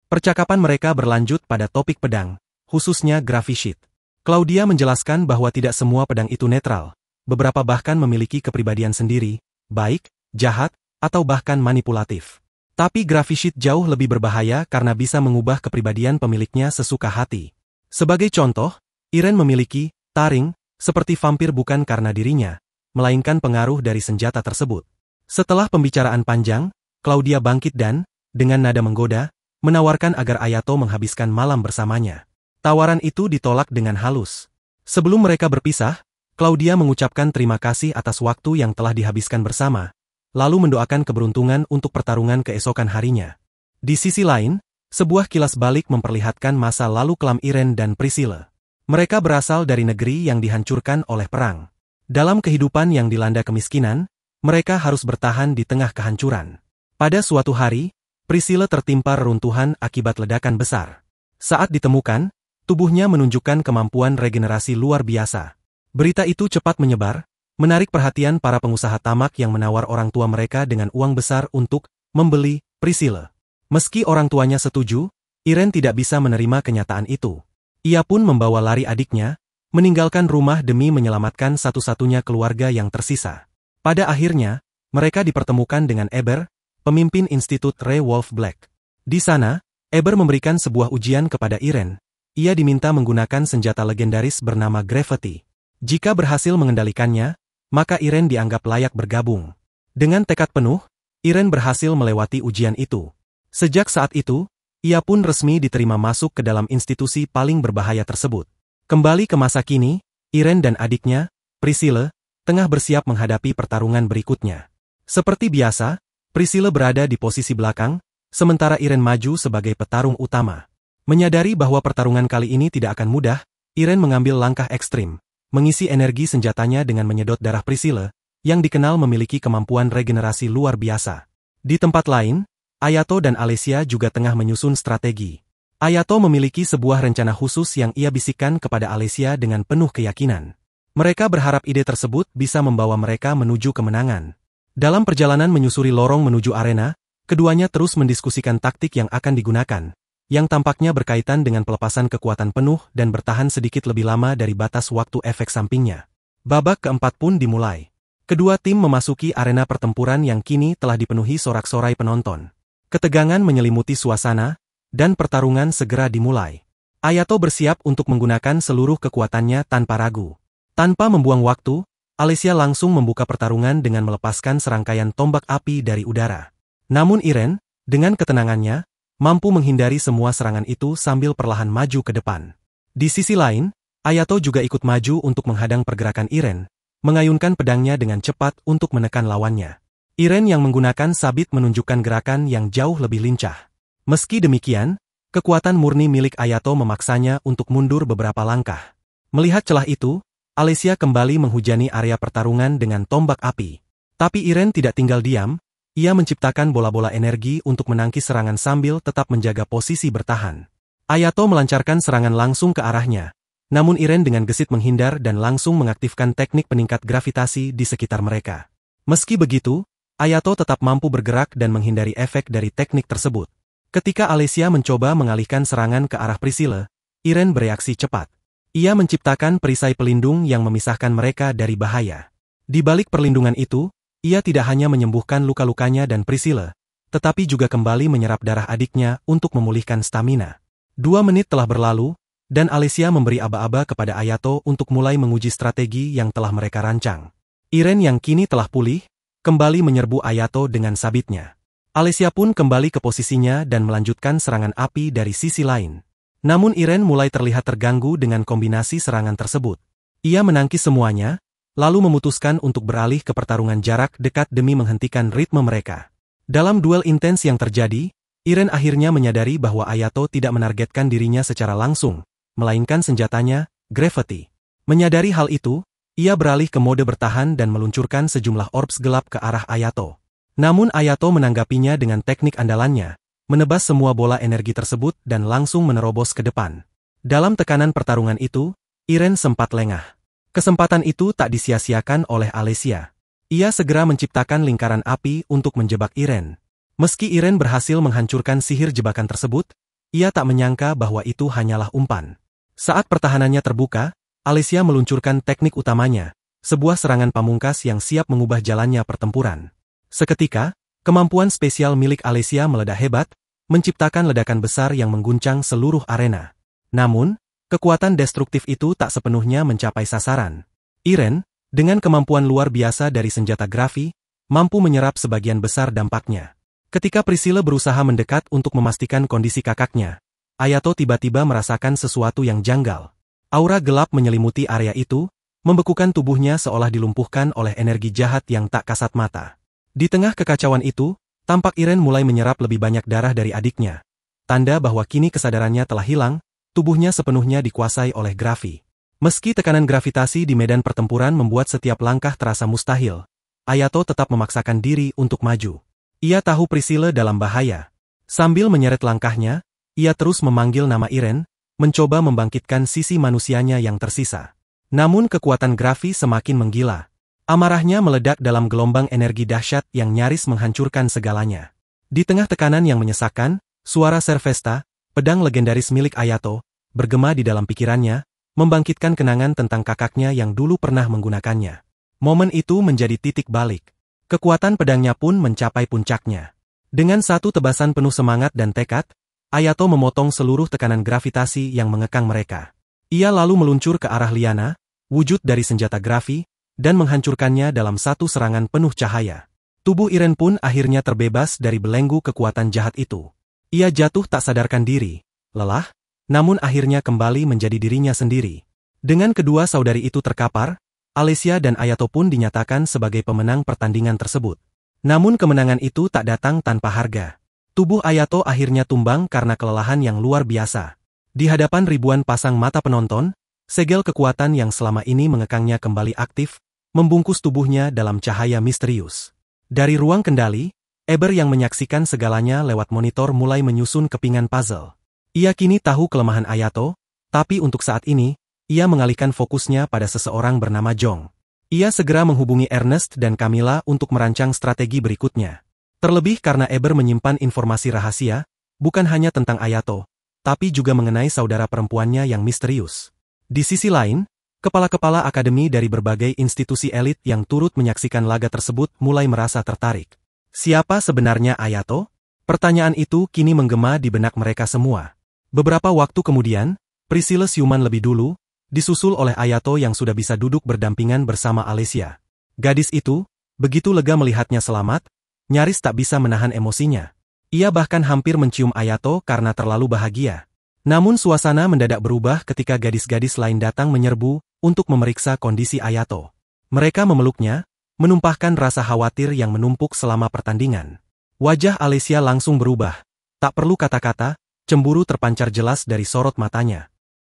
Percakapan mereka berlanjut pada topik pedang, khususnya Graphyshield. Claudia menjelaskan bahwa tidak semua pedang itu netral, beberapa bahkan memiliki kepribadian sendiri, baik, jahat, atau bahkan manipulatif. Tapi Graphyshield jauh lebih berbahaya karena bisa mengubah kepribadian pemiliknya sesuka hati. Sebagai contoh, Iren memiliki taring, seperti vampir bukan karena dirinya, melainkan pengaruh dari senjata tersebut. Setelah pembicaraan panjang, Claudia bangkit dan, dengan nada menggoda, menawarkan agar Ayato menghabiskan malam bersamanya. Tawaran itu ditolak dengan halus. Sebelum mereka berpisah, Claudia mengucapkan terima kasih atas waktu yang telah dihabiskan bersama, lalu mendoakan keberuntungan untuk pertarungan keesokan harinya. Di sisi lain, sebuah kilas balik memperlihatkan masa lalu kelam Iren dan Priscilla. Mereka berasal dari negeri yang dihancurkan oleh perang. Dalam kehidupan yang dilanda kemiskinan, mereka harus bertahan di tengah kehancuran. Pada suatu hari, Priscilla tertimpa reruntuhan akibat ledakan besar. Saat ditemukan, tubuhnya menunjukkan kemampuan regenerasi luar biasa. Berita itu cepat menyebar, menarik perhatian para pengusaha tamak yang menawar orang tua mereka dengan uang besar untuk membeli Priscilla. Meski orang tuanya setuju, Iren tidak bisa menerima kenyataan itu. Ia pun membawa lari adiknya, meninggalkan rumah demi menyelamatkan satu-satunya keluarga yang tersisa. Pada akhirnya, mereka dipertemukan dengan Eber, pemimpin Institut Ray Wolf Black. Di sana, Eber memberikan sebuah ujian kepada Iren. Ia diminta menggunakan senjata legendaris bernama Gravity. Jika berhasil mengendalikannya, maka Iren dianggap layak bergabung. Dengan tekad penuh, Iren berhasil melewati ujian itu. Sejak saat itu, ia pun resmi diterima masuk ke dalam institusi paling berbahaya tersebut. Kembali ke masa kini, Iren dan adiknya, Priscilla, tengah bersiap menghadapi pertarungan berikutnya. Seperti biasa, Priscilla berada di posisi belakang, sementara Iren maju sebagai petarung utama. Menyadari bahwa pertarungan kali ini tidak akan mudah, Iren mengambil langkah ekstrim, mengisi energi senjatanya dengan menyedot darah Priscilla, yang dikenal memiliki kemampuan regenerasi luar biasa. Di tempat lain, Ayato dan Alesia juga tengah menyusun strategi. Ayato memiliki sebuah rencana khusus yang ia bisikkan kepada Alesia dengan penuh keyakinan. Mereka berharap ide tersebut bisa membawa mereka menuju kemenangan. Dalam perjalanan menyusuri lorong menuju arena, keduanya terus mendiskusikan taktik yang akan digunakan, yang tampaknya berkaitan dengan pelepasan kekuatan penuh dan bertahan sedikit lebih lama dari batas waktu efek sampingnya. Babak keempat pun dimulai. Kedua tim memasuki arena pertempuran yang kini telah dipenuhi sorak-sorai penonton. Ketegangan menyelimuti suasana, dan pertarungan segera dimulai. Ayato bersiap untuk menggunakan seluruh kekuatannya tanpa ragu. Tanpa membuang waktu, Alesia langsung membuka pertarungan dengan melepaskan serangkaian tombak api dari udara. Namun Iren, dengan ketenangannya, mampu menghindari semua serangan itu sambil perlahan maju ke depan. Di sisi lain, Ayato juga ikut maju untuk menghadang pergerakan Iren, mengayunkan pedangnya dengan cepat untuk menekan lawannya. Iren yang menggunakan sabit menunjukkan gerakan yang jauh lebih lincah. Meski demikian, kekuatan murni milik Ayato memaksanya untuk mundur beberapa langkah. Melihat celah itu, Alesia kembali menghujani area pertarungan dengan tombak api. Tapi Iren tidak tinggal diam, ia menciptakan bola-bola energi untuk menangkis serangan sambil tetap menjaga posisi bertahan. Ayato melancarkan serangan langsung ke arahnya, namun Iren dengan gesit menghindar dan langsung mengaktifkan teknik peningkat gravitasi di sekitar mereka. Meski begitu, Ayato tetap mampu bergerak dan menghindari efek dari teknik tersebut. Ketika Alesia mencoba mengalihkan serangan ke arah Priscilla, Iren bereaksi cepat. Ia menciptakan perisai pelindung yang memisahkan mereka dari bahaya. Di balik perlindungan itu, ia tidak hanya menyembuhkan luka-lukanya dan Priscilla, tetapi juga kembali menyerap darah adiknya untuk memulihkan stamina. 2 menit telah berlalu, dan Alesia memberi aba-aba kepada Ayato untuk mulai menguji strategi yang telah mereka rancang. Iren yang kini telah pulih, kembali menyerbu Ayato dengan sabitnya. Alesia pun kembali ke posisinya dan melanjutkan serangan api dari sisi lain. Namun Iren mulai terlihat terganggu dengan kombinasi serangan tersebut. Ia menangkis semuanya, lalu memutuskan untuk beralih ke pertarungan jarak dekat demi menghentikan ritme mereka. Dalam duel intens yang terjadi, Iren akhirnya menyadari bahwa Ayato tidak menargetkan dirinya secara langsung, melainkan senjatanya, Gravity. Menyadari hal itu, ia beralih ke mode bertahan dan meluncurkan sejumlah orbs gelap ke arah Ayato. Namun Ayato menanggapinya dengan teknik andalannya, menebas semua bola energi tersebut dan langsung menerobos ke depan. Dalam tekanan pertarungan itu, Iren sempat lengah. Kesempatan itu tak disia-siakan oleh Alesia. Ia segera menciptakan lingkaran api untuk menjebak Irene. Meski Irene berhasil menghancurkan sihir jebakan tersebut, ia tak menyangka bahwa itu hanyalah umpan. Saat pertahanannya terbuka, Alicia meluncurkan teknik utamanya, sebuah serangan pamungkas yang siap mengubah jalannya pertempuran. Seketika, kemampuan spesial milik Alicia meledak hebat, menciptakan ledakan besar yang mengguncang seluruh arena. Namun, kekuatan destruktif itu tak sepenuhnya mencapai sasaran. Irene, dengan kemampuan luar biasa dari senjata grafi, mampu menyerap sebagian besar dampaknya. Ketika Priscilla berusaha mendekat untuk memastikan kondisi kakaknya, Ayato tiba-tiba merasakan sesuatu yang janggal. Aura gelap menyelimuti area itu, membekukan tubuhnya seolah dilumpuhkan oleh energi jahat yang tak kasat mata. Di tengah kekacauan itu, tampak Irene mulai menyerap lebih banyak darah dari adiknya. Tanda bahwa kini kesadarannya telah hilang, tubuhnya sepenuhnya dikuasai oleh grafi. Meski tekanan gravitasi di medan pertempuran membuat setiap langkah terasa mustahil, Ayato tetap memaksakan diri untuk maju. Ia tahu Priscilla dalam bahaya. Sambil menyeret langkahnya, ia terus memanggil nama Irene, mencoba membangkitkan sisi manusianya yang tersisa. Namun kekuatan grafi semakin menggila. Amarahnya meledak dalam gelombang energi dahsyat yang nyaris menghancurkan segalanya. Di tengah tekanan yang menyesakkan, suara Servesta, pedang legendaris milik Ayato, bergema di dalam pikirannya, membangkitkan kenangan tentang kakaknya yang dulu pernah menggunakannya. Momen itu menjadi titik balik. Kekuatan pedangnya pun mencapai puncaknya. Dengan satu tebasan penuh semangat dan tekad, Ayato memotong seluruh tekanan gravitasi yang mengekang mereka. Ia lalu meluncur ke arah Liana, wujud dari senjata grafi, dan menghancurkannya dalam satu serangan penuh cahaya. Tubuh Irene pun akhirnya terbebas dari belenggu kekuatan jahat itu. Ia jatuh tak sadarkan diri, lelah, namun akhirnya kembali menjadi dirinya sendiri. Dengan kedua saudari itu terkapar, Alicia dan Ayato pun dinyatakan sebagai pemenang pertandingan tersebut. Namun kemenangan itu tak datang tanpa harga. Tubuh Ayato akhirnya tumbang karena kelelahan yang luar biasa. Di hadapan ribuan pasang mata penonton, segel kekuatan yang selama ini mengekangnya kembali aktif, membungkus tubuhnya dalam cahaya misterius. Dari ruang kendali, Eber yang menyaksikan segalanya lewat monitor mulai menyusun kepingan puzzle. Ia kini tahu kelemahan Ayato, tapi untuk saat ini, ia mengalihkan fokusnya pada seseorang bernama Jong. Ia segera menghubungi Ernest dan Camilla untuk merancang strategi berikutnya. Terlebih karena Eber menyimpan informasi rahasia, bukan hanya tentang Ayato, tapi juga mengenai saudara perempuannya yang misterius. Di sisi lain, kepala-kepala akademi dari berbagai institusi elit yang turut menyaksikan laga tersebut mulai merasa tertarik. Siapa sebenarnya Ayato? Pertanyaan itu kini menggema di benak mereka semua. Beberapa waktu kemudian, Priscilla siuman lebih dulu, disusul oleh Ayato yang sudah bisa duduk berdampingan bersama Alicia. Gadis itu, begitu lega melihatnya selamat, nyaris tak bisa menahan emosinya. Ia bahkan hampir mencium Ayato karena terlalu bahagia. Namun suasana mendadak berubah ketika gadis-gadis lain datang menyerbu untuk memeriksa kondisi Ayato. Mereka memeluknya, menumpahkan rasa khawatir yang menumpuk selama pertandingan. Wajah Alicia langsung berubah. Tak perlu kata-kata, cemburu terpancar jelas dari sorot matanya.